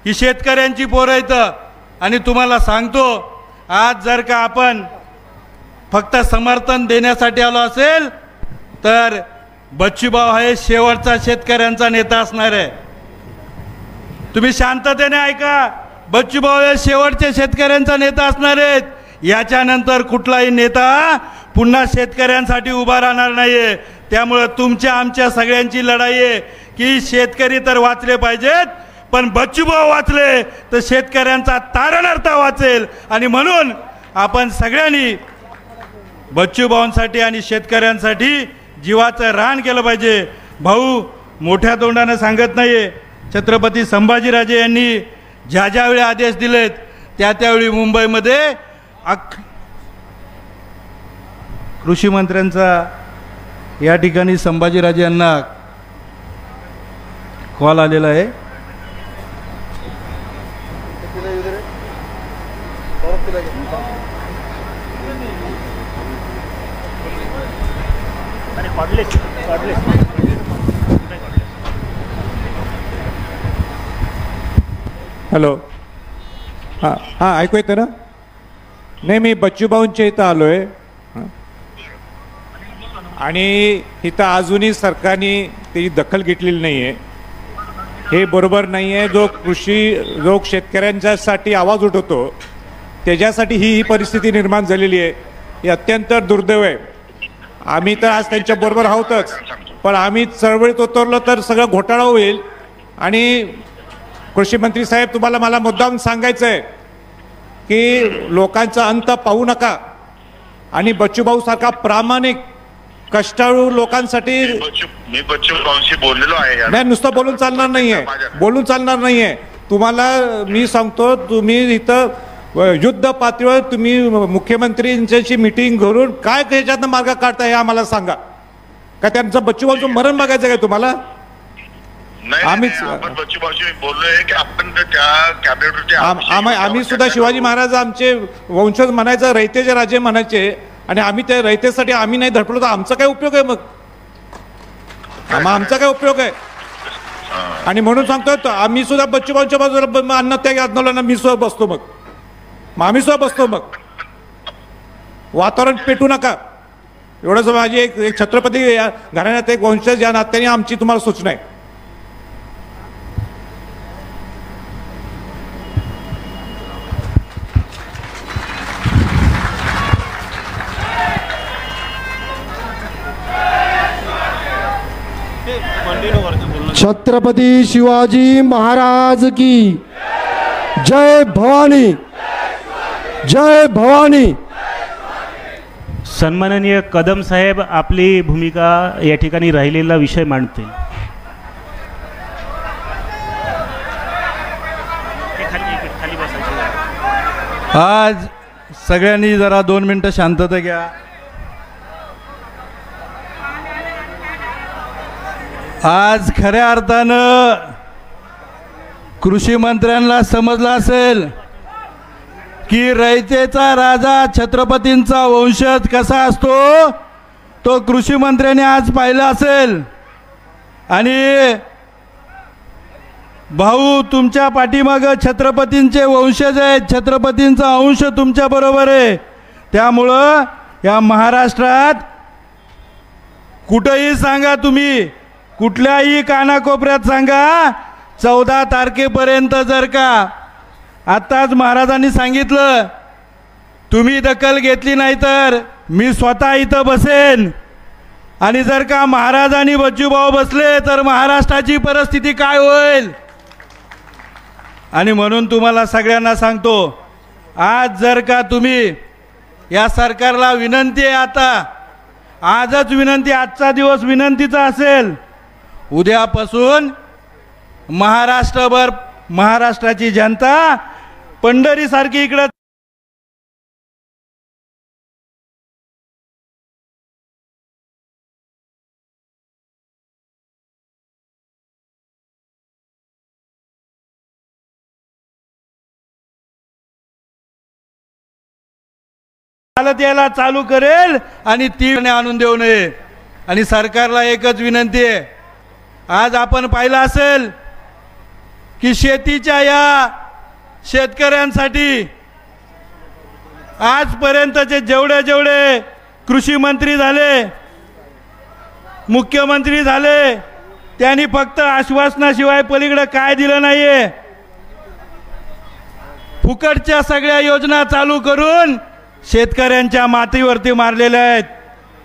ही शेतकऱ्यांची पोरं इथं. आणि तुम्हाला सांगतो, आज जर का आपण फक्त समर्थन देण्यासाठी आलो असेल तर बच्चूभाऊ हे शेवटचा शेतकऱ्यांचा नेता असणार आहे. तुम्ही शांततेने ऐका, बच्चूभाऊ हे शेवटचे शेतकऱ्यांचा नेता असणार आहेत. याच्यानंतर कुठलाही नेता पुन्हा शेतकऱ्यांसाठी उभा राहणार नाहीये. त्यामुळे तुमच्या आमच्या सगळ्यांची लढाई आहे की शेतकरी तर वाचले पाहिजेत, पण बच्चूभाऊ वाचले तर शेतकऱ्यांचा तारणअर्थ वाचेल. आणि म्हणून आपण सगळ्यांनी बच्चूभाऊंसाठी आणि शेतकऱ्यांसाठी जीवाचं रान केलं पाहिजे. भाऊ मोठ्या तोंडानं सांगत नाहीये. छत्रपती संभाजीराजे यांनी ज्या ज्यावेळी आदेश दिलेत त्यावेळी मुंबईमध्ये कृषी मंत्र्यांचा या ठिकाणी संभाजीराजे यांना कॉल आलेला आहे. हॅलो, हां हां, ऐकू येतं ना? नाही, मी बच्चूभाऊंच्या इथं आलो आहे आणि इथं अजूनही सरकारने त्याची दखल घेतलेली नाही आहे. हे बरोबर नाही आहे. जो शेतकऱ्यांच्यासाठी आवाज उठवतो त्याच्यासाठी ही परिस्थिती निर्माण झालेली आहे. ही अत्यंत दुर्दैव आहे. आम्ही तर आज त्यांच्याबरोबर आहोतच, पण आम्ही चळवळीत उतरलो तर सगळं घोटाळा होईल. आणि कृषी मंत्री साहेब, तुम्हाला मला मुद्दाम सांगायचं आहे की लोकांचा अंत पाहू नका. आणि बच्चूभाऊ सारखा प्रामाणिक कष्टाळू लोकांसाठी मी बच्चूभाऊंशी बोललेलो आहे. नाही, नुसतं बोलून चालणार नाहीये, बोलून चालणार नाहीये. तुम्हाला मी सांगतो, तुम्ही इथं युद्ध पातळीवर तुम्ही मुख्यमंत्र्यांची मीटिंग घेऊन काय ह्याच्यातनं मार्ग काढताय हे आम्हाला सांगा. का त्यांचं बच्चूभाऊचं मरण बघायचं काय तुम्हाला? आपण बच्चूभाऊशी बोललोय की आपण त्या कॅबिनेटचे आम्ही सुद्धा शिवाजी महाराज आमचे वंशज म्हणायचं, रयतेचे राजे म्हणायचे. आणि आम्ही त्या रयतेसाठी आम्ही नाही धडपडलो तर आमचा काय उपयोग आहे? मग आमचा काय उपयोग आहे? आणि म्हणून सांगतो, आम्ही सुद्धा बच्चूभाऊंच्या बाजूला अन्नत्यागी आंदोलनाला मी सुद्धा बसतो. मग आम्ही सुद्धा बसतो. मग वातावरण पेटू नका. एवढंच माझी एक छत्रपती घराण्यात एक वंशज या नात्याने आमची तुम्हाला सूचना आहे. छत्रपती शिवाजी महाराज की जय भवानी, जय भवानी. सन्माननीय कदम साहेब आपली भूमिका या ठिकाणी राहिलेला विषय मांडतील. आज सगळ्यांनी जरा 2 मिनिटं शांतता घ्या. आज खऱ्या अर्थानं कृषी मंत्र्यांना समजलं असेल की रयतेचा राजा छत्रपतींचा वंशज कसा असतो, तो कृषी मंत्र्यांनी आज पाहिलं असेल. आणि भाऊ, तुमच्या पाठीमागं छत्रपतींचे वंशज आहेत, छत्रपतींचा अंश तुमच्या बरोबर आहे. त्यामुळं या महाराष्ट्रात कुठंही सांगा, तुम्ही कुठल्याही कानाकोपऱ्यात सांगा, 14 तारखेपर्यंत जर का आत्ताच महाराजांनी सांगितलं तुम्ही दखल घेतली नाही तर मी स्वतः इथं बसेन आणि जर का महाराज आणि बच्चूभाऊ बसले तर महाराष्ट्राची परिस्थिती काय होईल. आणि म्हणून तुम्हाला सगळ्यांना सांगतो, आज जर का तुम्ही या सरकारला विनंती आहे, आता आजच विनंती, आजचा दिवस विनंतीचा असेल, उद्यापासून महाराष्ट्रभर महाराष्ट्राची जनता पंढरीसारखी इकडं चालत यायला चालू करेल आणि ती आणून देऊ नये. आणि सरकारला एकच विनंती आहे, आज आपण पाहिलं असेल की शेतीच्या या शेतकऱ्यांसाठी आजपर्यंतचे जेवढे कृषी मंत्री झाले, मुख्यमंत्री झाले, त्यांनी फक्त आश्वासनाशिवाय पलीकडे काय दिलं नाहीये. फुकटच्या सगळ्या योजना चालू करून शेतकऱ्यांच्या मातीवरती मारलेल्या आहेत.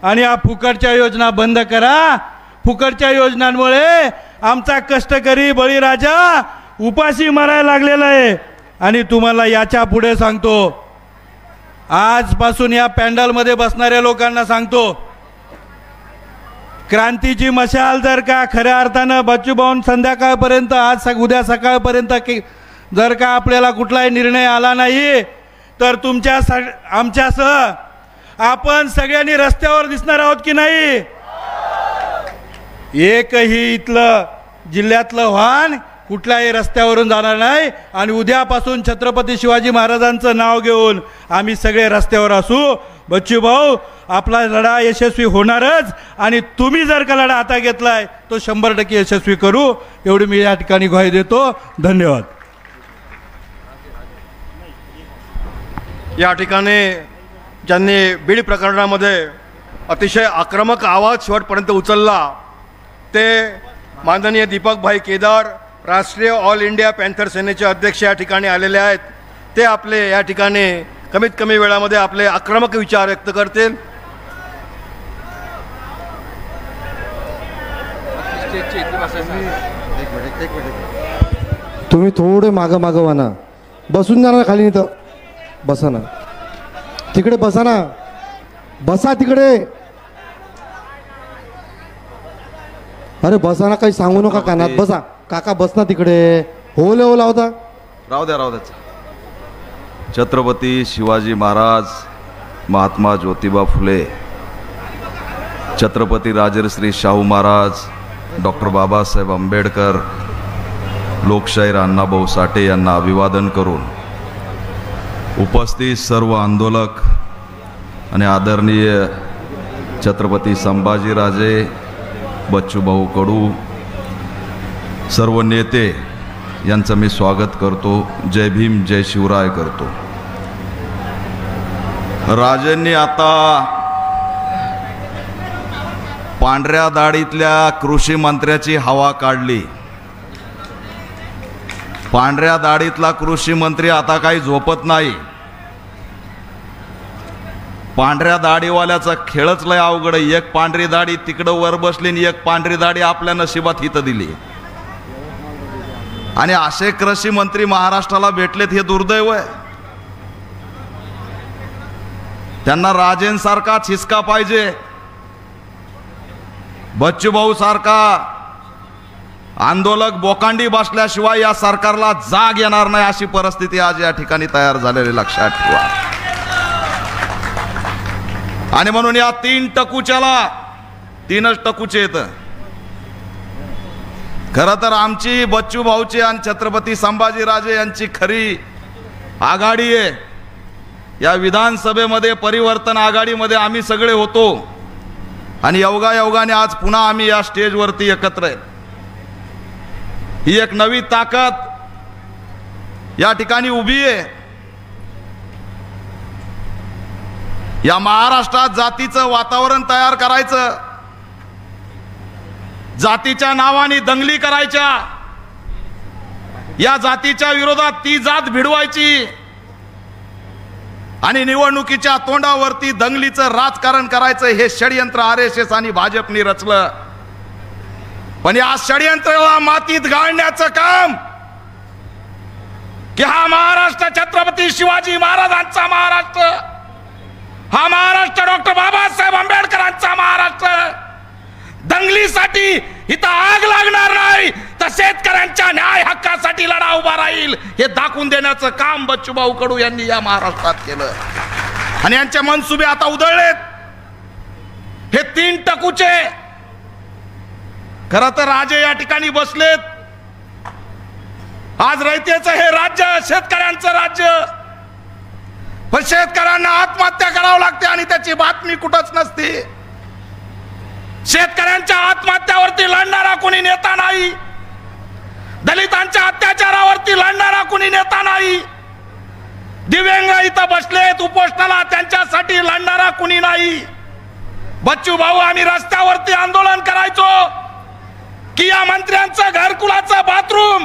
आणि या फुकटच्या योजना बंद करा. फुकटच्या योजनांमुळे आमचा कष्टकरी बळीराजा उपाशी मरायला लागलेला आहे. आणि तुम्हाला याच्या पुढे सांगतो, आजपासून या पॅन्डलमध्ये बसणाऱ्या लोकांना सांगतो, क्रांतीची मशाल जर का खऱ्या अर्थानं बच्चूभाऊ संध्याकाळपर्यंत, आज उद्या सकाळपर्यंत जर का आपल्याला कुठलाही निर्णय आला नाही तर आमच्यासह आपण सगळ्यांनी रस्त्यावर दिसणार आहोत की नाही. एकही इथलं जिल्ह्यातलं वाहन कुठल्याही रस्त्यावरून जाणार नाही. आणि उद्यापासून छत्रपती शिवाजी महाराजांचं नाव घेऊन आम्ही सगळे रस्त्यावर असू. बच्चूभाऊ, आपला लढा यशस्वी होणारच. आणि तुम्ही जर का लढा आता घेतलाय तो 100% यशस्वी करू, एवढी मी या ठिकाणी ग्वाही देतो. धन्यवाद. या ठिकाणी ज्यांनी बीड प्रकरणामध्ये अतिशय आक्रमक आवाज शेवटपर्यंत उचलला ते माननीय दीपकभाई केदार, राष्ट्रीय ऑल इंडिया पॅन्थर सेनेचे अध्यक्ष या ठिकाणी आलेले आहेत. ते आपले या ठिकाणी कमीत कमी वेळामध्ये आपले आक्रमक विचार व्यक्त करतील. तुम्ही थोडे मागं व्हा ना, बसून जा ना खाली. इथं बसा ना, तिकडे बसा ना, बसा तिकडे. अरे बसा ना, काही सांगू नका कानात. बसा काका, बस ना तिकडे. हो लावता. राहू द्या. छत्रपती शिवाजी महाराज, महात्मा ज्योतिबा फुले, छत्रपती राजर्षी शाहू महाराज, डॉक्टर बाबासाहेब आंबेडकर, लोकशाहीर अण्णाभाऊ साठे यांना अभिवादन करून उपस्थित सर्व आंदोलक आणि आदरणीय छत्रपती संभाजीराजे, बच्चूभाऊ कडू, सर्व नेते यांचं मी स्वागत करतो. जय भीम, जय शिवराय करतो. राजेंनी आता पांढऱ्या दाढीतल्या कृषी मंत्र्याची हवा काढली. पांढऱ्या दाढीतला कृषी मंत्री आता काही झोपत नाही. पांढऱ्या दाढीवाल्याचा खेळच लय अवघड आहे. एक पांढरी दाढी तिकडं वर बसली आणि एक पांढरी दाढी आपल्या नशिबात हित दिली. आणि असे कृषी मंत्री महाराष्ट्राला भेटलेत हे दुर्दैव आहे. त्यांना राजेंसारखा हिसका पाहिजे. बच्चूभाऊ सारखा आंदोलक बोकांडी बसल्याशिवाय या सरकारला जाग येणार नाही, अशी परिस्थिती आज या ठिकाणी तयार झालेली लक्षात ठेवा. आणि म्हणून या तीनच टकूचे येत. खरं तर आमची बच्चूभाऊची आणि छत्रपती संभाजीराजे यांची खरी आघाडी आहे. या विधानसभेमध्ये परिवर्तन आघाडीमध्ये आम्ही सगळे होतो आणि योगायोगाने आज पुन्हा आम्ही या स्टेजवरती एकत्र आहे. ही एक नवी ताकद या ठिकाणी उभी आहे. या महाराष्ट्रात जातीचं वातावरण तयार करायचं, जातीच्या नावाने दंगली करायच्या, या जातीच्या विरोधात ती जात भिडवायची, आणि निवडणुकीच्या तोंडावरती दंगलीचं राजकारण करायचं हे षडयंत्र RSS आणि भाजपने रचलं. पण या षडयंत्राला मातीत गाळण्याचं काम की हा महाराष्ट्र छत्रपती शिवाजी महाराजांचा महाराष्ट्र, हा महाराष्ट्र डॉक्टर बाबासाहेब आंबेडकरांचा महाराष्ट्र, दंगलीसाठी इथं आग लागणार नाही तर शेतकऱ्यांच्या न्याय हक्कासाठी लढा उभा राहील हे दाखवून देण्याचं काम बच्चूभाऊ कडू यांनी या महाराष्ट्रात केलं. आणि यांचे मनसुबे आता उधळलेत. हे 3 टकूचे खरं तर राजे या ठिकाणी बसलेत. आज रयतेचं हे राज्य शेतकऱ्यांचं राज्य, पण शेतकऱ्यांना आत्महत्या करावं लागते आणि त्याची बातमी कुठंच नसते. शेतकऱ्यांच्या आत्महत्यावरती लढणारा कोणी नेता नाही, दलितांच्या अत्याचारावरती लढणारा कोणी नेता नाही, दिव्यांग इथं बसलेत उपोषणाला त्यांच्यासाठी लढणारा कोणी नाही. बच्चू भाऊ आम्ही रस्त्यावरती आंदोलन करायचो की या मंत्र्यांचं घरकुलाचं बाथरूम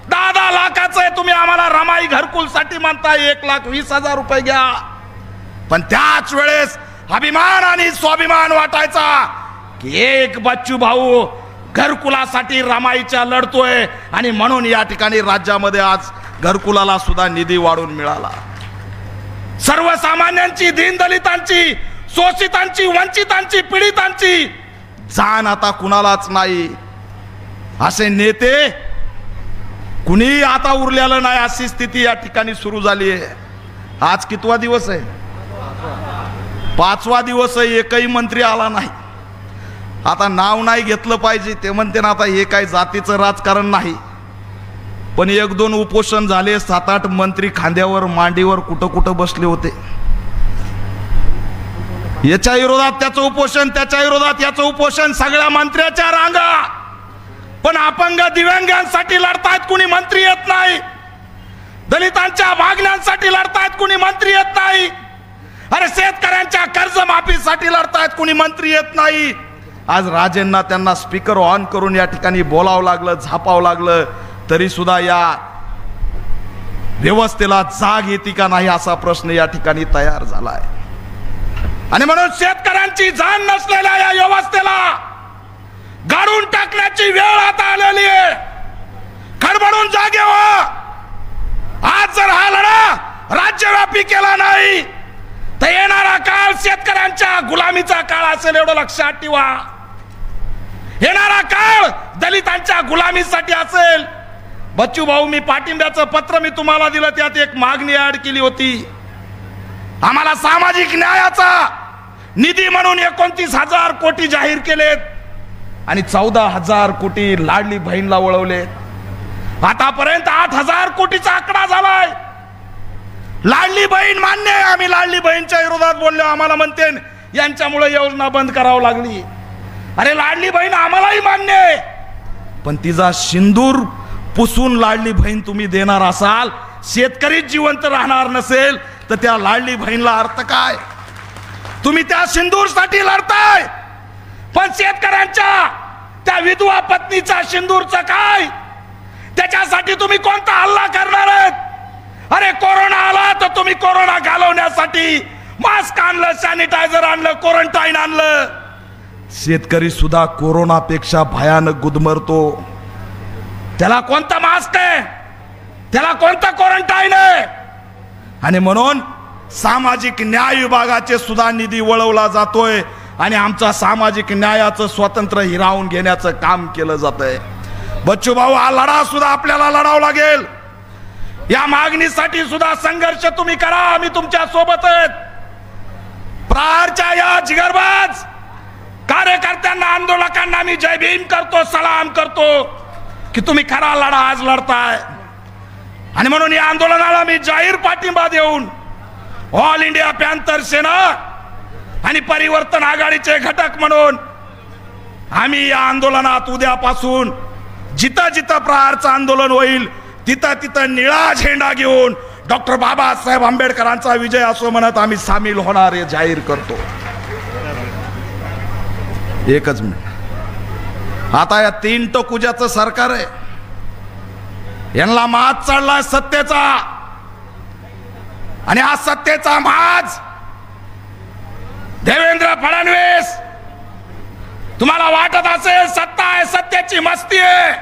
10 लाखाचं आहे, तुम्ही आम्हाला रमाई घरकुलसाठी म्हणताय 1,20,000 रुपये घ्या. पण त्याच वेळेस अभिमान आणि स्वाभिमान वाटायचा की एक बच्चू भाऊ घरकुलासाठी रमाईच्या लढतोय आणि म्हणून या ठिकाणी राज्यामध्ये आज घरकुलाला सुद्धा निधी वाढून मिळाला. सर्वसामान्यांची, दीनदलितांची, शोषितांची, वंचितांची, पीडितांची जाण आता कुणालाच नाही. असे नेते कुणी आता उरलेलं नाही अशी स्थिती या ठिकाणी सुरू झाली आहे. आज कितवा दिवस आहे? 5वा दिवस आहे. एकही मंत्री आला नाही. आता नाव नाही घेतलं पाहिजे ते म्हणते ना, आता हे काय जातीचं राजकारण नाही, पण 1-2 उपोषण झाले. 7-8 मंत्री खांद्यावर मांडीवर कुठं कुठं बसले होते. याच्या विरोधात त्याचं उपोषण, त्याच्या विरोधात याचं उपोषण, सगळ्या मंत्र्याच्या रांगा. पण अपंग दिव्यांगांसाठी लढतायत कुणी मंत्री येत नाही, दलितांच्या मागण्यांसाठी लढतायत कुणी मंत्री येत नाही, अरे शेतकऱ्यांच्या कर्जमाफीसाठी लढतायत कुणी मंत्री येत नाही. आज राजेंना त्यांना स्पीकर ऑन करून या ठिकाणी बोलावं लागलं, झापावं लागलं, तरी सुद्धा या व्यवस्थेला जाग येते का नाही असा प्रश्न या ठिकाणी तयार झालाय. आणि म्हणून शेतकऱ्यांची जाण नसलेल्या या व्यवस्थेला गाडून टाकण्याची वेळ आता आलेली आहे. खडबडून जागे व्हा. आज जर हा लढा राज्यव्यापी केला नाही तर येणारा काळ शेतकऱ्यांच्या गुलामीचा काळ असेल एवढं लक्षात ठेवा. येणारा काळ दलितांच्या गुलामीसाठी असेल. बच्चू भाऊ, मी पाठिंब्याचं पत्र मी तुम्हाला दिलं, त्यात एक मागणी ऍड केली होती. आम्हाला सामाजिक न्यायाचा निधी म्हणून 29,000 कोटी जाहीर केलेत आणि 14,000 कोटी लाडली बहीणला वळवले. आतापर्यंत 8,000 कोटीचा आकडा झालाय. लाडली बहीण मान्य आहे, आम्ही लाडली बहीणच्या विरोधात बोललो. आम्हाला म्हणते यांच्यामुळे योजना बंद करावं लागली. अरे लाडली बहीण आम्हालाही मान्य आहे, पण तिचा सिंदूर पुसून लाडली बहीण तुम्ही देणार असाल, शेतकरी जिवंत राहणार नसेल तर त्या लाडली बहीणला अर्थ काय? तुम्ही त्या सिंदूरसाठी लढताय, पण शेतकऱ्यांच्या त्या विधवा पत्नीचा सिंदूरचं काय? त्याच्यासाठी तुम्ही कोणता हल्ला करणार आहेत? अरे कोरोना आला तर तुम्ही कोरोना घालवण्यासाठी मास्क आणलं, सॅनिटायझर आणलं, क्वारंटाईन आणलं. शेतकरी सुद्धा कोरोनापेक्षा भयानक गुदमरतो. त्याला कोणता मास्क आहे? त्याला कोणता क्वारंटाईन आहे? आणि म्हणून सामाजिक न्याय विभागाचे सुद्धा निधी वळवला जातोय आणि आमचा सामाजिक न्यायाचं स्वातंत्र्य हिरावून घेण्याचं काम केलं जातंय. बच्चू भाऊ, हा लढा सुद्धा आपल्याला लढावा लागेल. या मागणीसाठी सुद्धा संघर्ष तुम्ही करा, आम्ही तुमच्या सोबत आहेत. प्रहारच्या या जिगरबाज कार्यकर्त्यांना, आंदोलकांना मी जय भीम करतो, सलाम करतो की तुम्ही खरा लढा आज लढताय. आणि म्हणून या आंदोलनाला मी जाहीर पाठिंबा देऊन ऑल इंडिया पॅंथर सेना आणि परिवर्तन आघाडीचे घटक म्हणून आम्ही या आंदोलनात उद्यापासून जिथं जिथं प्रहारचं आंदोलन होईल तिथं तिथं निळा झेंडा घेऊन डॉक्टर बाबासाहेब आंबेडकरांचा विजय असो म्हणत आम्ही सामील होणार हे जाहीर करतो. एकच मिनिट. आता या 3 टकुजाचं सरकार आहे, यांना मात चढलाय सत्तेचा. आणि हा सत्तेचा माज देवेंद्र फडणवीस, तुम्हाला वाटत असेल सत्ता आहे, सत्तेची मस्ती आहे,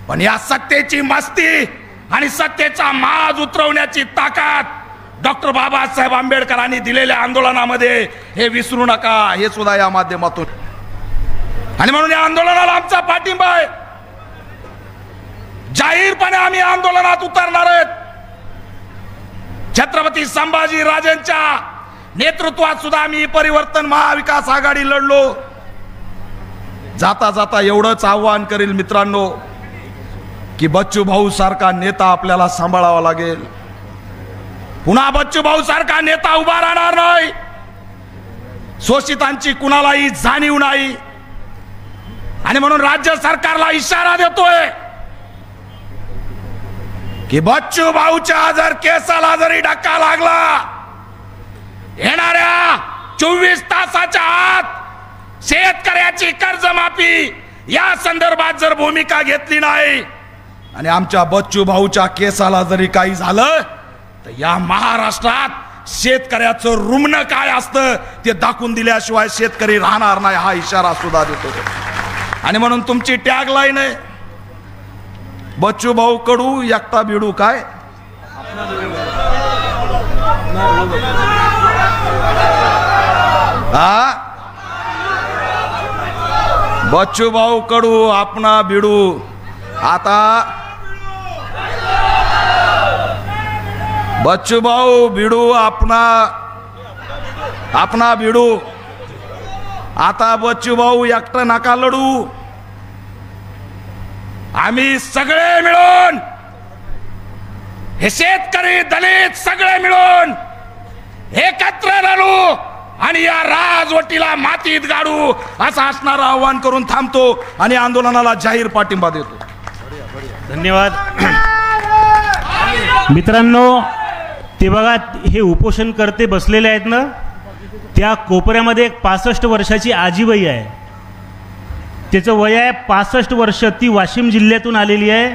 पण या सत्तेची मस्ती आणि सत्तेचा माज उतरवण्याची ताकद डॉक्टर बाबासाहेब आंबेडकरांनी दिलेल्या आंदोलनामध्ये, हे विसरू नका, हे सुद्धा या माध्यमातून. आणि म्हणून या आंदोलनाला आमचा पाठिंबा आहे. जाहीरपणे आम्ही आंदोलनात उतरणार आहेत. छत्रपती संभाजी राजेंच्या नेतृत्वात सुद्धा आम्ही परिवर्तन महाविकास आघाडी लढलो. जाता जाता एवढंच आव्हान करील मित्रांनो की बच्चू भाऊ सारखा नेता आपल्याला सांभाळावा लागेल. पुन्हा बच्चू भाऊ सारखा नेता उभा राहणार नाही. शोषितांची कुणालाही जाणीव नाही. आणि म्हणून राज्य सरकारला इशारा देतोय की बच्चू भाऊच्या जर केसाला जरी धक्का लागला, येणाऱ्या 24 तासाच्या आत शेतकऱ्याची कर्जमाफी या संदर्भात जर भूमिका घेतली नाही आणि आमच्या बच्चू भाऊच्या केसाला जरी काही झालं तर या महाराष्ट्रात शेतकऱ्याचं रुग्ण काय असतं ते दाखवून दिल्याशिवाय शेतकरी राहणार नाही, हा इशारा सुद्धा देतो. आणि म्हणून तुमची टॅगलाईन आहे बच्चू भाऊ कडू एकटा भिडू काय. हा, बच्चू भाऊ कडू आपणा भिडू. आता बच्चू भाऊ भिडू आपणा भिडू. आता बच्चू भाऊ एकटा नका लढू. आम्ही सगळे मिळून, हे शेतकरी दलित सगळे मिळून एकत्र लढू आणि या राजवटीला मातीत गाडू, असं असणारं आव्हान करून थांबतो आणि आंदोलनाला जाहीर पाठिंबा देतो. धन्यवाद मित्रांनो. ते बघा, हे उपोषणकर्ते बसलेले आहेत ना, त्या कोपऱ्यामध्ये एक 65 वर्षाची आजीबाई आहे. त्याचं वय आहे 65 वर्ष. ती वाशिम जिल्ह्यातून आलेली आहे.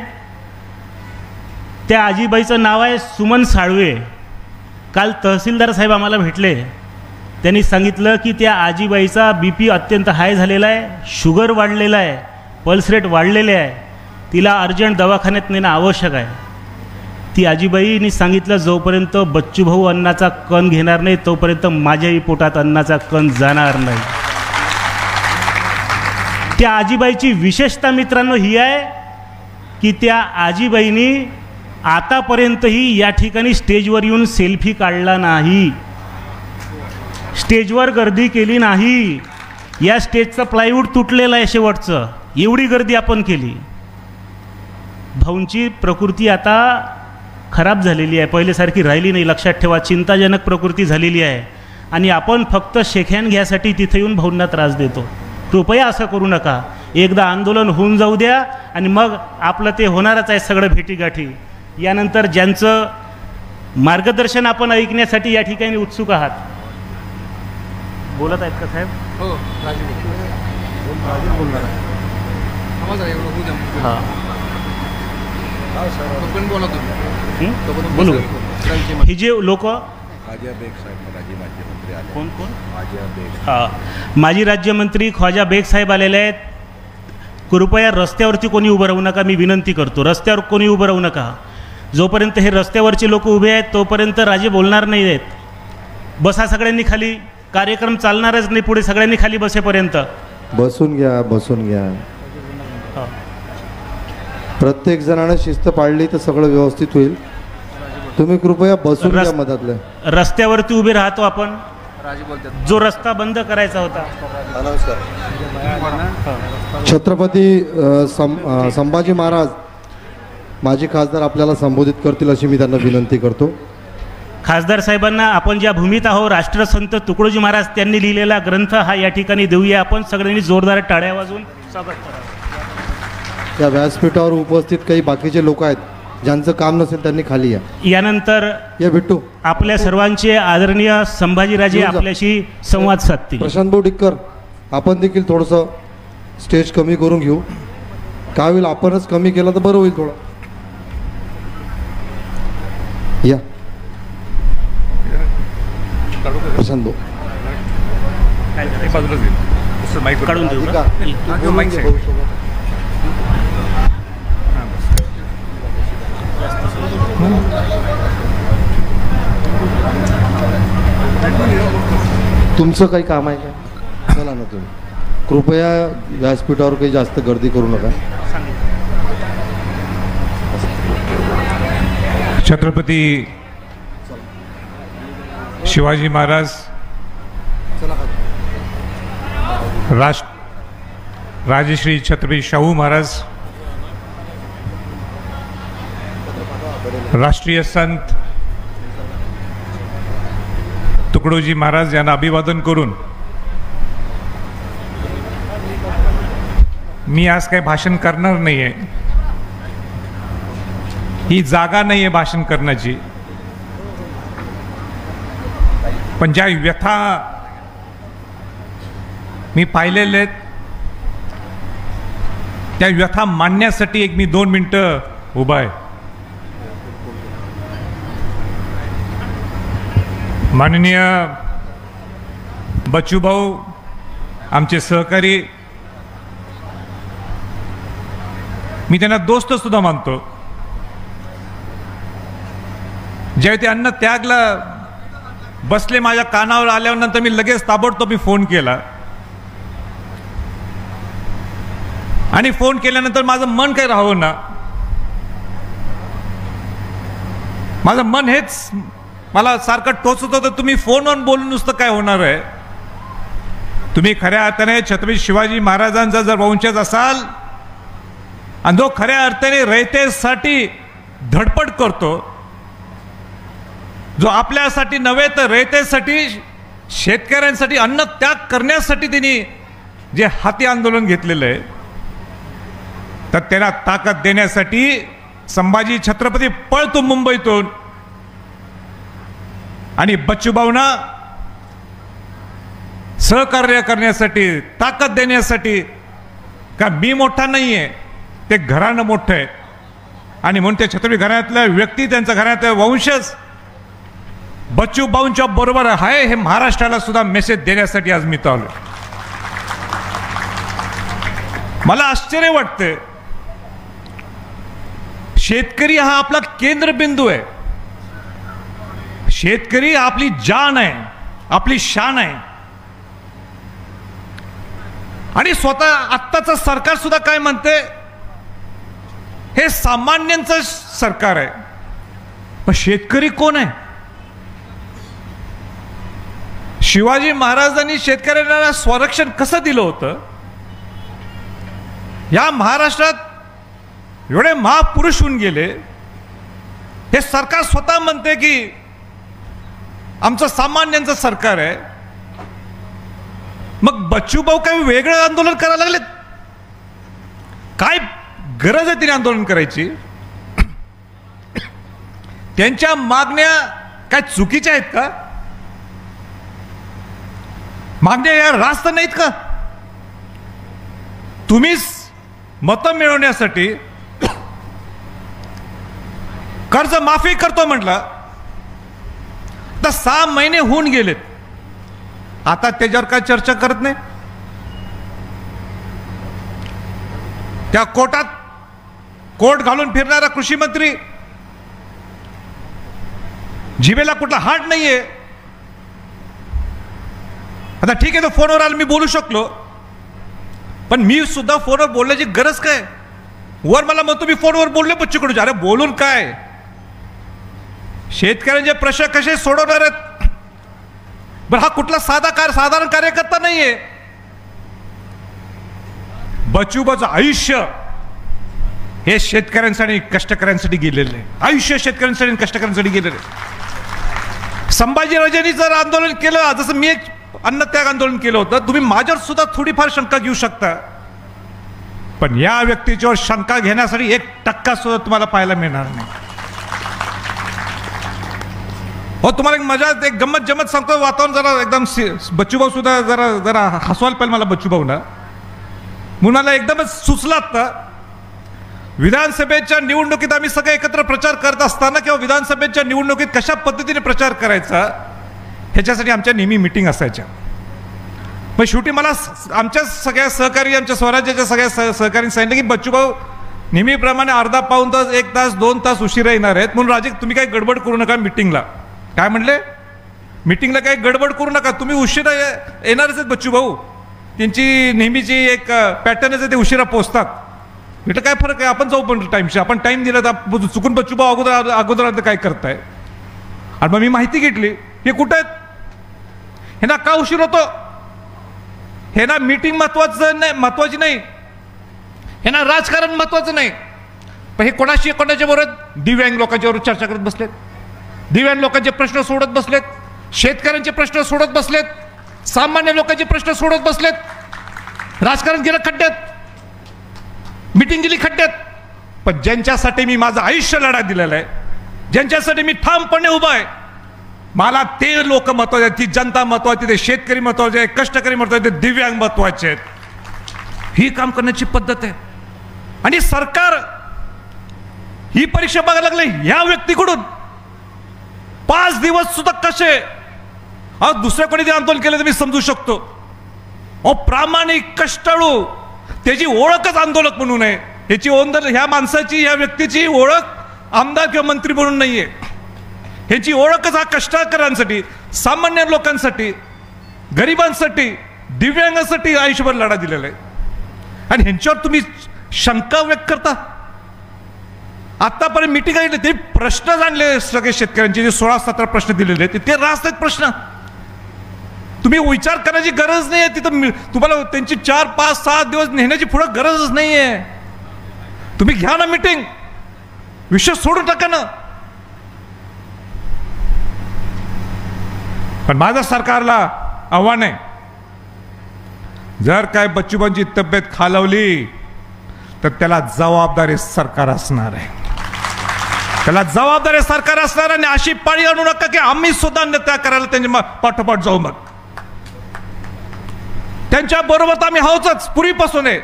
त्या आजीबाईचं नाव आहे सुमन साळवे. काल तहसीलदार साहेब आम्हाला भेटले. त्यांनी सांगितलं की त्या आजीबाईचा BP अत्यंत हाय झालेला आहे, शुगर वाढलेला आहे, पल्स रेट वाढलेले आहे, तिला अर्जंट दवाखान्यात नेणं आवश्यक आहे. ती आजीबाईंनी सांगितलं जोपर्यंत बच्चूभाऊ अन्नाचा कण घेणार नाही तोपर्यंत माझ्याही पोटात अन्नाचा कण जाणार नाही. त्या आजीबाईची विशेषता मित्रांनो ही आहे की त्या आजीबाईंनी आतापर्यंतही या ठिकाणी स्टेजवर येऊन सेल्फी काढला नाही, स्टेजवर गर्दी केली नाही. या स्टेजचं प्लायवूड तुटलेलं आहे शेवटचं, एवढी गर्दी आपण केली. भाऊंची प्रकृती आता खराब झालेली आहे, पहिल्यासारखी राहिली नाही. लक्षात ठेवा, चिंताजनक प्रकृती झालेली आहे आणि आपण फक्त शेख्यान घ्यासाठी तिथे येऊन भाऊंना त्रास देतो. कृपया असं करू नका. एकदा आंदोलन होऊन जाऊ द्या आणि मग आपलं ते होणारच आहे सगळं भेटीगाठी. यानंतर ज्यांचं मार्गदर्शन आपण ऐकण्यासाठी या ठिकाणी उत्सुक आहात. बोलत आहेत का साहेब? हो, हां बोलू. हे जे लोक कोण कोण माजी राज्यमंत्री ख्वाजा बेग साहेब आलेले आहेत. कृपया रस्त्यावरती कोणी उभं राहू नका, मी विनंती करतो. रस्त्यावर कोणी उभं राहू नका. जोपर्यंत हे रस्त्यावरचे लोक उभे आहेत तोपर्यंत राजे बोलणार नाही आहेत. बसा सगळ्यांनी खाली, कार्यक्रम चालणारच नाही पुढे सगळ्यांनी खाली बसेपर्यंत. बसून घ्या, बसून घ्या. प्रत्येक जणाने शिस्त पाळली तर सगळं व्यवस्थित होईल. तुम्ही कृपया बसून घ्या मधातल्या. रस्त्यावरती उभे राहतो आपण. जो रस्ता बंद करायचा होता. छत्रपती संभाजी महाराज माजी खासदार आपल्याला संबोधित करतील अशी मी त्यांना विनंती करतो. खासदार साहेबांना आपण ज्या भूमीत आहोत, राष्ट्रसंत तुकडोजी महाराज त्यांनी लिहिलेला ग्रंथ हा या ठिकाणी देऊया आपण. सगळ्यांनी जोरदार टाळ्या वाजवून स्वागत करा. या व्यासपीठावर उपस्थित काही बाकीचे लोक आहेत, ज्यांचं काम नसेल त्यांनी खाली या. यानंतर या बिट्टू आपल्या सर्वांचे आदरणीय संभाजीराजे आपल्याशी संवाद साधतील. प्रशांत भाऊ डिक्कर, आपण देखील थोडंसं स्टेज कमी करून घेऊ. काय होईल, आपणच कमी केलं तर बरं होईल थोडं. या प्रशांत भाऊ काढून देऊ का? तुमचं काही काम आहे का? चला ना तुम्ही. कृपया व्यासपीठावर काही जास्त गर्दी करू नका. छत्रपती शिवाजी महाराज राजश्री छत्रपती शाहू महाराज, राष्ट्रीय संत तुकडोजी महाराज यांना अभिवादन करून मी आज काही भाषण करणार नाही आहे. ही जागा नाही आहे भाषण करण्याची. पण ज्या व्यथा मी पाहिलेल्या आहेत त्या व्यथा मांडण्यासाठी एक मी 2 मिनिटं उभा आहे. माननीय बच्चू भाऊ, आमचे सहकारी, मी त्यांना दोस्त सुद्धा मानतो. ज्यावेळी ते अन्न त्यागला बसले, माझ्या कानावर आल्यानंतर मी लगेच ताबडतोब मी फोन केला. आणि फोन केल्यानंतर माझं मन काही राहावं ना. माझं मन हेच मला सारखं टोचत होतं, तुम्ही फोनवर बोलून नुसतं काय होणार आहे. तुम्ही खऱ्या अर्थाने छत्रपती शिवाजी महाराजांचा जर वंशज असाल आणि जो खऱ्या अर्थाने रयतेसाठी धडपड करतो, जो आपल्यासाठी नव्हे तर रयतेसाठी, शेतकऱ्यांसाठी अन्न त्याग करण्यासाठी त्यांनी जे हाती आंदोलन घेतलेलं आहे, तर त्याला ताकद देण्यासाठी संभाजी छत्रपती पळतो मुंबईतून आणि बच्चूभाऊंना सहकार्य करण्यासाठी, ताकद देण्यासाठी. का मी मोठा नाही आहे, ते घराणं मोठं आहे. आणि म्हणून त्या छत्रपती घराण्यातल्या व्यक्ती, त्यांच्या घराण्यातल्या वंशज बच्चूभाऊंच्या बरोबर आहे, हे महाराष्ट्राला सुद्धा मेसेज देण्यासाठी आज मी आलो. मला आश्चर्य वाटते, शेतकरी हा आपला केंद्रबिंदू आहे. शेतकरी आपली जान आहे, आपली शान आहे. आणि स्वतः आत्ताचं सरकार सुद्धा काय म्हणते, हे सामान्यांचं सरकार आहे. पण शेतकरी कोण आहे? शिवाजी महाराजांनी शेतकऱ्यांना स्वरक्षण कसं दिलं होतं? या महाराष्ट्रात एवढे महापुरुष होऊन गेले, हे सरकार स्वतः म्हणते की आमचं सामान्यांचं सरकार आहे. मग बच्चूभाऊ काय वेगळं आंदोलन करायला लागले? काय गरज आहे तिने आंदोलन करायची? त्यांच्या मागण्या काय चुकीच्या आहेत का? मागण्या या रास्त नाहीत का? तुम्हीच मतं मिळवण्यासाठी कर्ज माफी करतो म्हटलं, तर 6 महिने होऊन गेलेत, आता त्याच्यावर काय चर्चा करत नाही? त्या कोट घालून फिरणारा कृषी मंत्री, जिभेला कुठला हाड नाहीये. आता ठीक आहे, तो फोनवर आला, मी बोलू शकलो, पण मी सुद्धा फोनवर बोलण्याची गरज काय? वर मला म्हणतो मी फोनवर बोललो बच्चूकडून. अरे बोलून काय? शेतकऱ्यांचे प्रश्न कसे सोडवणार आहेत? बरं, हा कुठला साधारण कार्यकर्ता नाहीये. बच्चूबाचं आयुष्य हे शेतकऱ्यांसाठी, कष्टकऱ्यांसाठी गेलेलं आहे. आयुष्य शेतकऱ्यांसाठी, कष्टकऱ्यांसाठी गेलेलं आहे. संभाजीराजांनी जर आंदोलन केलं, जसं मी एक अन्नत्याग आंदोलन केलं होतं, तुम्ही माझ्यावर सुद्धा थोडीफार शंका घेऊ शकता, पण या व्यक्तीच्यावर शंका घेण्यासाठी 1% सुद्धा तुम्हाला पाहायला मिळणार नाही. हो, तुम्हाला एक मजा, एक गंमत सांगतो. वातावरण जरा एकदम बच्चूभाऊ सुद्धा जरा हसवायला पाहिजे मला बच्चूभाऊना. मुलाला एकदमच सुचलं आता. विधानसभेच्या निवडणुकीत आम्ही सगळे एकत्र प्रचार करत असताना किंवा विधानसभेच्या निवडणुकीत कशा पद्धतीने प्रचार करायचा ह्याच्यासाठी आमच्या नेहमी मिटिंग असायच्या. मग शेवटी मला आमच्या सगळ्या सहकारी, आमच्या स्वराज्याच्या सगळ्या सहकाऱ्यांनी सांगितलं की बच्चूभाऊ नेहमीप्रमाणे अर्धा पाऊण तास, 1 तास, 2 तास उशिरा येणार आहेत, म्हणून राजे तुम्ही काही गडबड करू नका मिटिंगला. काय म्हणले? मिटिंगला काही गडबड करू नका, तुम्ही उशिरा येणारच आहेत बच्चूभाऊ, त्यांची नेहमीची एक पॅटर्नच आहे, ते उशिरा पोचतात. म्हटलं काय फरक आहे, आपण जाऊ पण टाईमशी, आपण टाईम दिला तर चुकून बच्चूभाऊ अगोदर काय करताय. आणि मग मी माहिती घेतली हे कुठं आहेत, हे ना का उशीर होतो, हे ना मीटिंग महत्वाची नाही, हे ना राजकारण महत्वाचं नाही, पण हे कोणाच्या बरोबर दिव्यांग लोकांच्या बरोबर चर्चा करत बसलेत, दिव्यांग लोकांचे प्रश्न सोडत बसलेत, शेतकऱ्यांचे प्रश्न सोडत बसलेत, सामान्य लोकांचे प्रश्न सोडत बसलेत. राजकारण गेलं खड्ड्यात, मीटिंग गेली खड्ड्यात. पण ज्यांच्यासाठी मी माझं आयुष्य लढा दिलेला आहे, ज्यांच्यासाठी मी ठामपणे उभा आहे, मला ते लोक महत्वाचे आहेत, ती जनता महत्वाची, ते शेतकरी महत्वाचे आहे, कष्टकरी महत्वाचे, ते दिव्यांग महत्वाचे आहेत. ही काम करण्याची पद्धत आहे. आणि सरकार ही परीक्षा बघायला लागले ह्या व्यक्तीकडून 5 दिवस सुद्धा कसे. दुसऱ्या कोणी ते आंदोलन केलं तर मी समजू शकतो. प्रामाणिक कष्टाळू, त्याची ओळखच आंदोलक म्हणून आहे. ह्याची ह्या माणसाची, ह्या व्यक्तीची ओळख आमदार किंवा मंत्री म्हणून नाहीये. ह्याची ओळखच हा कष्टकऱ्यांसाठी, सामान्य लोकांसाठी, गरिबांसाठी, दिव्यांगांसाठी आयुष्यभर लढा दिलेला आहे. आणि ह्यांच्यावर तुम्ही शंका व्यक्त करता. आतापर्यंत मिटिंग आहे ते प्रश्न जाणले सगळे शेतकऱ्यांचे, जे 16-17 प्रश्न दिलेले आहेत ते रास्त आहेत प्रश्न. तुम्ही विचार करायची गरज नाही आहे तिथं. तुम्हाला त्यांची 4, 5, 6 दिवस नेण्याची पुढे गरजच नाही आहे. तुम्ही घ्या ना मिटिंग, विषय सोडून टाका ना. पण माझं सरकारला आव्हान आहे, जर काय बच्चूभाऊंची तब्येत खालावली तर त्याला जबाबदारी सरकार असणार आहे, त्याला जबाबदारी सरकार असणार. आणि अशी पाळी आणू नका की आम्ही सुद्धा त्या करायला त्यांच्या पाठोपाठ जाऊ. मग त्यांच्या बरोबर आम्ही आहोतच पूर्वीपासून आहे,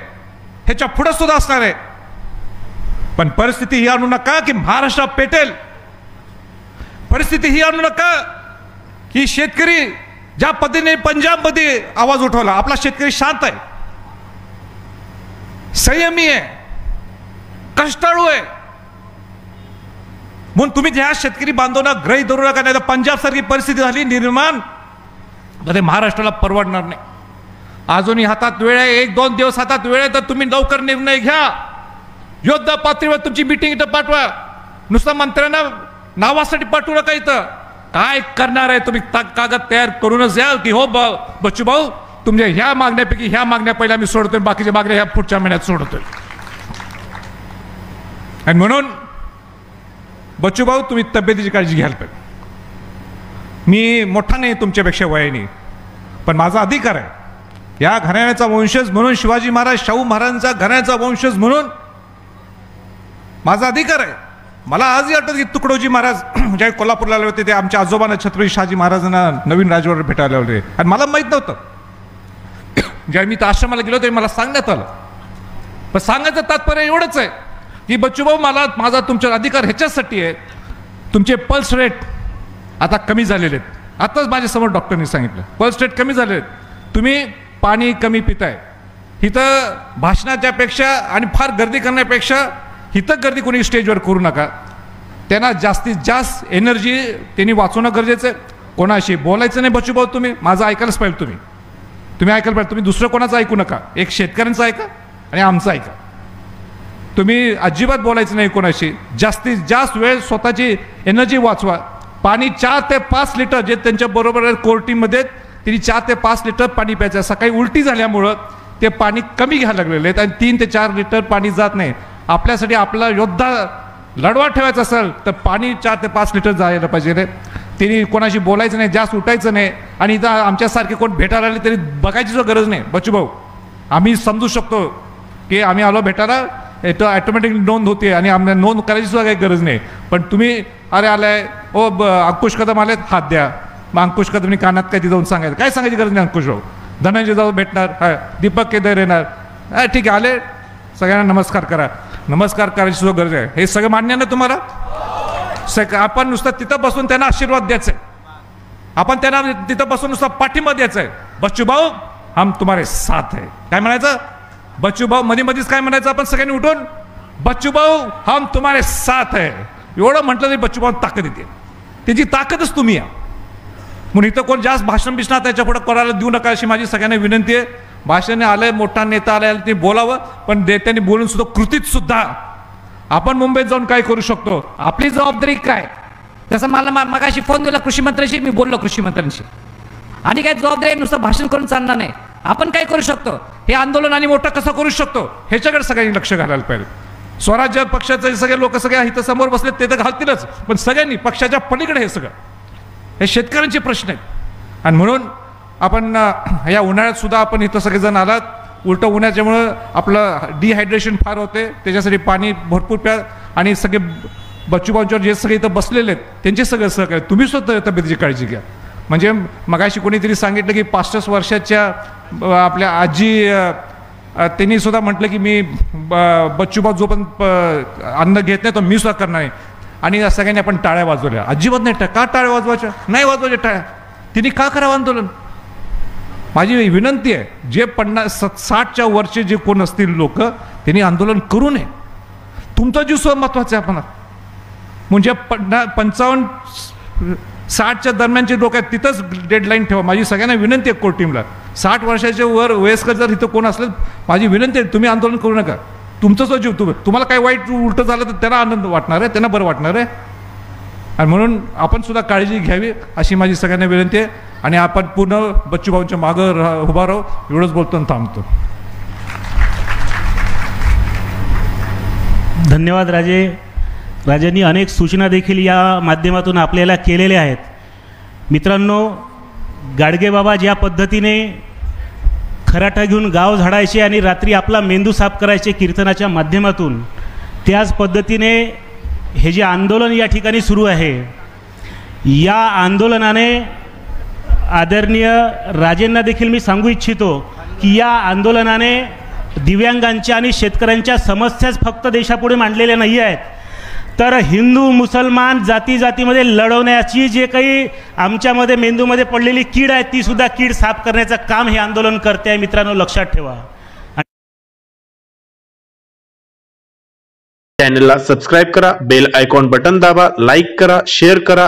ह्याच्या पुढे सुद्धा असणार आहे. पण परिस्थिती ही आणू नका की महाराष्ट्र पेटेल. परिस्थिती ही आणू नका की शेतकरी ज्या पद्धतीने पंजाबमध्ये आवाज उठवला, आपला शेतकरी शांत आहे, संयमी आहे, कष्टाळू आहे, म्हणून तुम्ही ह्या शेतकरी बांधवांना ग्रही धरू नका. नाही तर पंजाब सारखी परिस्थिती झाली निर्माण, तर महाराष्ट्राला परवडणार नाही. अजूनही हातात वेळ आहे, 1-2 दिवस हातात वेळ आहे, तर तुम्ही लवकर निर्णय घ्या. योद्धा पातळीवर तुमची मीटिंग इथं पाठवा, नुसतं मंत्र्यांना नावासाठी पाठवू नका. इथं काय करणार आहे तुम्ही कागद तयार करूनच या की हो बच्चू भाऊ तुमच्या ह्या मागण्यापैकी ह्या मागण्या पहिल्या मी सोडतोय, बाकीच्या मागण्या ह्या पुढच्या महिन्यात सोडतोय. आणि म्हणून बच्चू भाऊ तुम्ही तब्येतीची काळजी घ्यायला पाहिजे. मी मोठा नाही तुमच्यापेक्षा वयाने, पण माझा अधिकार आहे या घराण्याचा वंशज म्हणून, शिवाजी महाराज शाहू महाराजांचा घराण्याचा वंशज म्हणून माझा अधिकार आहे. मला आजही आठवत की तुकडोजी महाराज ज्या कोल्हापूरला आले होते, ते आमच्या आजोबांना छत्रपती शहाजी महाराजांना नवीन राजवाडा भेटायला होते. आणि मला माहीत नव्हतं, ज्यावेळी मी त्या आश्रमाला गेलो ते मला सांगण्यात आलं. पण सांगायचं तात्पर्य एवढंच आहे की बच्चूभाऊ माझा तुमचा अधिकार ह्याच्यासाठी आहे, तुमचे पल्स रेट आता कमी झालेले आहेत. आताच माझ्यासमोर डॉक्टरनी सांगितलं पल्स रेट कमी झाले आहेत, तुम्ही पाणी कमी पिताय. इथं भाषणाच्या पेक्षा आणि फार गर्दी करण्यापेक्षा इथं गर्दी कोणी स्टेजवर करू नका. त्यांना जास्तीत जास्त एनर्जी त्यांनी वाचवणं गरजेचं आहे. कोणाशी बोलायचं नाही बच्चूभाऊ, तुम्ही माझं ऐकायलाच पाहिजे. तुम्ही ऐकायला पाहिजे. तुम्ही दुसरं कोणाचं ऐकू नका, एक शेतकऱ्यांचं ऐका आणि आमचं ऐका. तुम्ही अजिबात बोलायचं नाही कोणाशी. जास्तीत जास्त वेळ स्वतःची एनर्जी वाचवा. पाणी 4 ते 5 लिटर, जे त्यांच्या बरोबर कोर्टीमध्ये त्यांनी 4 ते 5 लिटर पाणी प्यायचं. सकाळी उलटी झाल्यामुळं ते पाणी कमी घ्यायला लागलेले आहेत आणि 3 ते 4 लिटर पाणी जात नाही. आपल्यासाठी आपला योद्धा लढवा ठेवायचा असेल तर पाणी 4 ते 5 लिटर जायला पाहिजे. त्यांनी कोणाशी बोलायचं नाही, जास्त उठायचं नाही. आणि इथं आमच्यासारखे कोण भेटायला आले तरी बघायची सुद्धा गरज नाही. बच्चूभाऊ आम्ही समजू शकतो की आम्ही आलो भेटायला, इथं ॲटोमॅटिकली नोंद होते आणि आम्हाला नोंद करायची सुद्धा काही गरज नाही. पण तुम्ही अरे आलाय ओ अंकुश कदम आलेत हात द्या, मग अंकुश कदमनी कानात काय जाऊन सांगायचं, काय सांगायची गरज नाही. अंकुश भाऊ धनंजय जाऊ भेटणार, हा दीपक केदार येणार, हा ठीक आहे आले, सगळ्यांना नमस्कार करा. नमस्कार करायची सुद्धा गरज आहे. हे सगळं मान्य ना तुम्हाला? आपण नुसतं तिथं बसून त्यांना आशीर्वाद द्यायचे. आपण त्यांना तिथं बसून नुसतं पाठिंबा द्यायचा आहे, बच्चू भाऊ हम तुम्हारे साथ है. काय म्हणायचं? बच्चू भाऊ मध्ये मध्येच काय म्हणायचं आपण सगळ्यांनी उठून? बच्चू भाऊ हम तुम्हारे साथ है. एवढं म्हटलं तरी बच्चू भाऊ ताकद येते. त्याची ताकदच तुम्ही या. म्हणून इथं कोण जास्त भाषण बिषणा त्याच्या पुढे करायला देऊ नका अशी माझी सगळ्यांना विनंती आहे. भाषणे आलंय, मोठा नेता आलाय, ते बोलावं, पण नेत्यांनी बोलून सुद्धा कृतीत सुद्धा आपण मुंबईत जाऊन काय करू शकतो, आपली जबाबदारी काय. जसं मला मगाशी फोन दिला कृषी मंत्र्यांशी, मी बोललो कृषी मंत्र्यांशी. आणि काय जबाबदारी नुसतं भाषण करून चालणार नाही. आपण काय करू शकतो, हे आंदोलन आणि मोठं कसं करू शकतो ह्याच्याकडे सगळ्यांनी लक्ष घालायला पाहिजे. स्वराज्य पक्षाचे सगळे लोक सगळे इथं समोर बसले ते तर घालतीलच, पण सगळ्यांनी पक्षाच्या पलीकडे हे सगळं हे शेतकऱ्यांचे प्रश्न आहेत. आणि म्हणून आपण या उन्हाळ्यात सुद्धा आपण इथं सगळेजण आलात. उलटं उन्हाच्यामुळं आपलं डिहायड्रेशन फार होते, त्याच्यासाठी पाणी भरपूर प्या. आणि सगळे बच्चूभाऊंच्यावर जे सगळे इथं बसलेले आहेत त्यांचे सगळं सहकार्य, तुम्ही स्वतः तब्येतीची काळजी घ्या. म्हणजे मगाशी कोणीतरी सांगितलं की 65 वर्षाच्या आपल्या आजी त्यांनी सुद्धा म्हटलं की मी बच्चूभाऊ जोपर्यंत अन्न घेत नाही तो मी सुद्धा करणार नाही. आणि सगळ्यांनी आपण टाळ्या वाजवल्या. अजिबात नाही. का टाळ्या वाजवायच्या? नाही वाजवायच्या टाळ्या. तिने का करावं आंदोलन? माझी विनंती आहे, जे 50-60च्या वरचे जे कोण असतील लोक त्यांनी आंदोलन करू नये. तुमचा जीव सुद्धा महत्वाचा आहे. आपण म्हणजे 55-60च्या दरम्यानचे लोक आहेत तिथंच डेडलाईन ठेवा. माझी सगळ्यांना विनंती आहे कोर टीमला, 60 वर्षाच्या वर वयस्कर जर इथं कोण असलं, माझी विनंती आहे तुम्ही आंदोलन करू नका. तुमचा जो जीव तुम्हाला काय वाईट उलटं झालं तर त्यांना आनंद वाटणार आहे, त्यांना बरं वाटणार आहे. आणि म्हणून आपण सुद्धा काळजी घ्यावी अशी माझी सगळ्यांना विनंती आहे. आणि आपण पूर्ण बच्चूभाऊंच्या मागं उभा राहू. एवढंच बोलतो आणि थांबतो. धन्यवाद राजे. राजांनी अनेक सूचना देखील या माध्यमातून आपल्याला केलेल्या आहेत. मित्रांनो, गाडगेबाबा ज्या पद्धतीने खराटा घेऊन गाव झाडायचे आणि रात्री आपला मेंदू साफ करायचे कीर्तनाच्या माध्यमातून, त्याच पद्धतीने हे जे आंदोलन या ठिकाणी सुरू आहे, या आंदोलनाने आदरणीय राजेंना देखील मी सांगू इच्छितो की या आंदोलनाने दिव्यांगांच्या आणि शेतकऱ्यांच्या समस्याच फक्त देशापुढे मांडलेल्या नाही आहेत, तर हिंदू मुसलमान जाती जातीमध्ये लढवण्याची जे काही आमच्यामध्ये मेंदूमध्ये पडलेली कीड आहे ती सुद्धा कीड साफ करण्याचं काम हे आंदोलन करते आहे. मित्रांनो, लक्षात ठेवा. चॅनलला सबस्क्राईब करा, बेल आयकॉन बटन दाबा, लाईक करा, शेअर करा.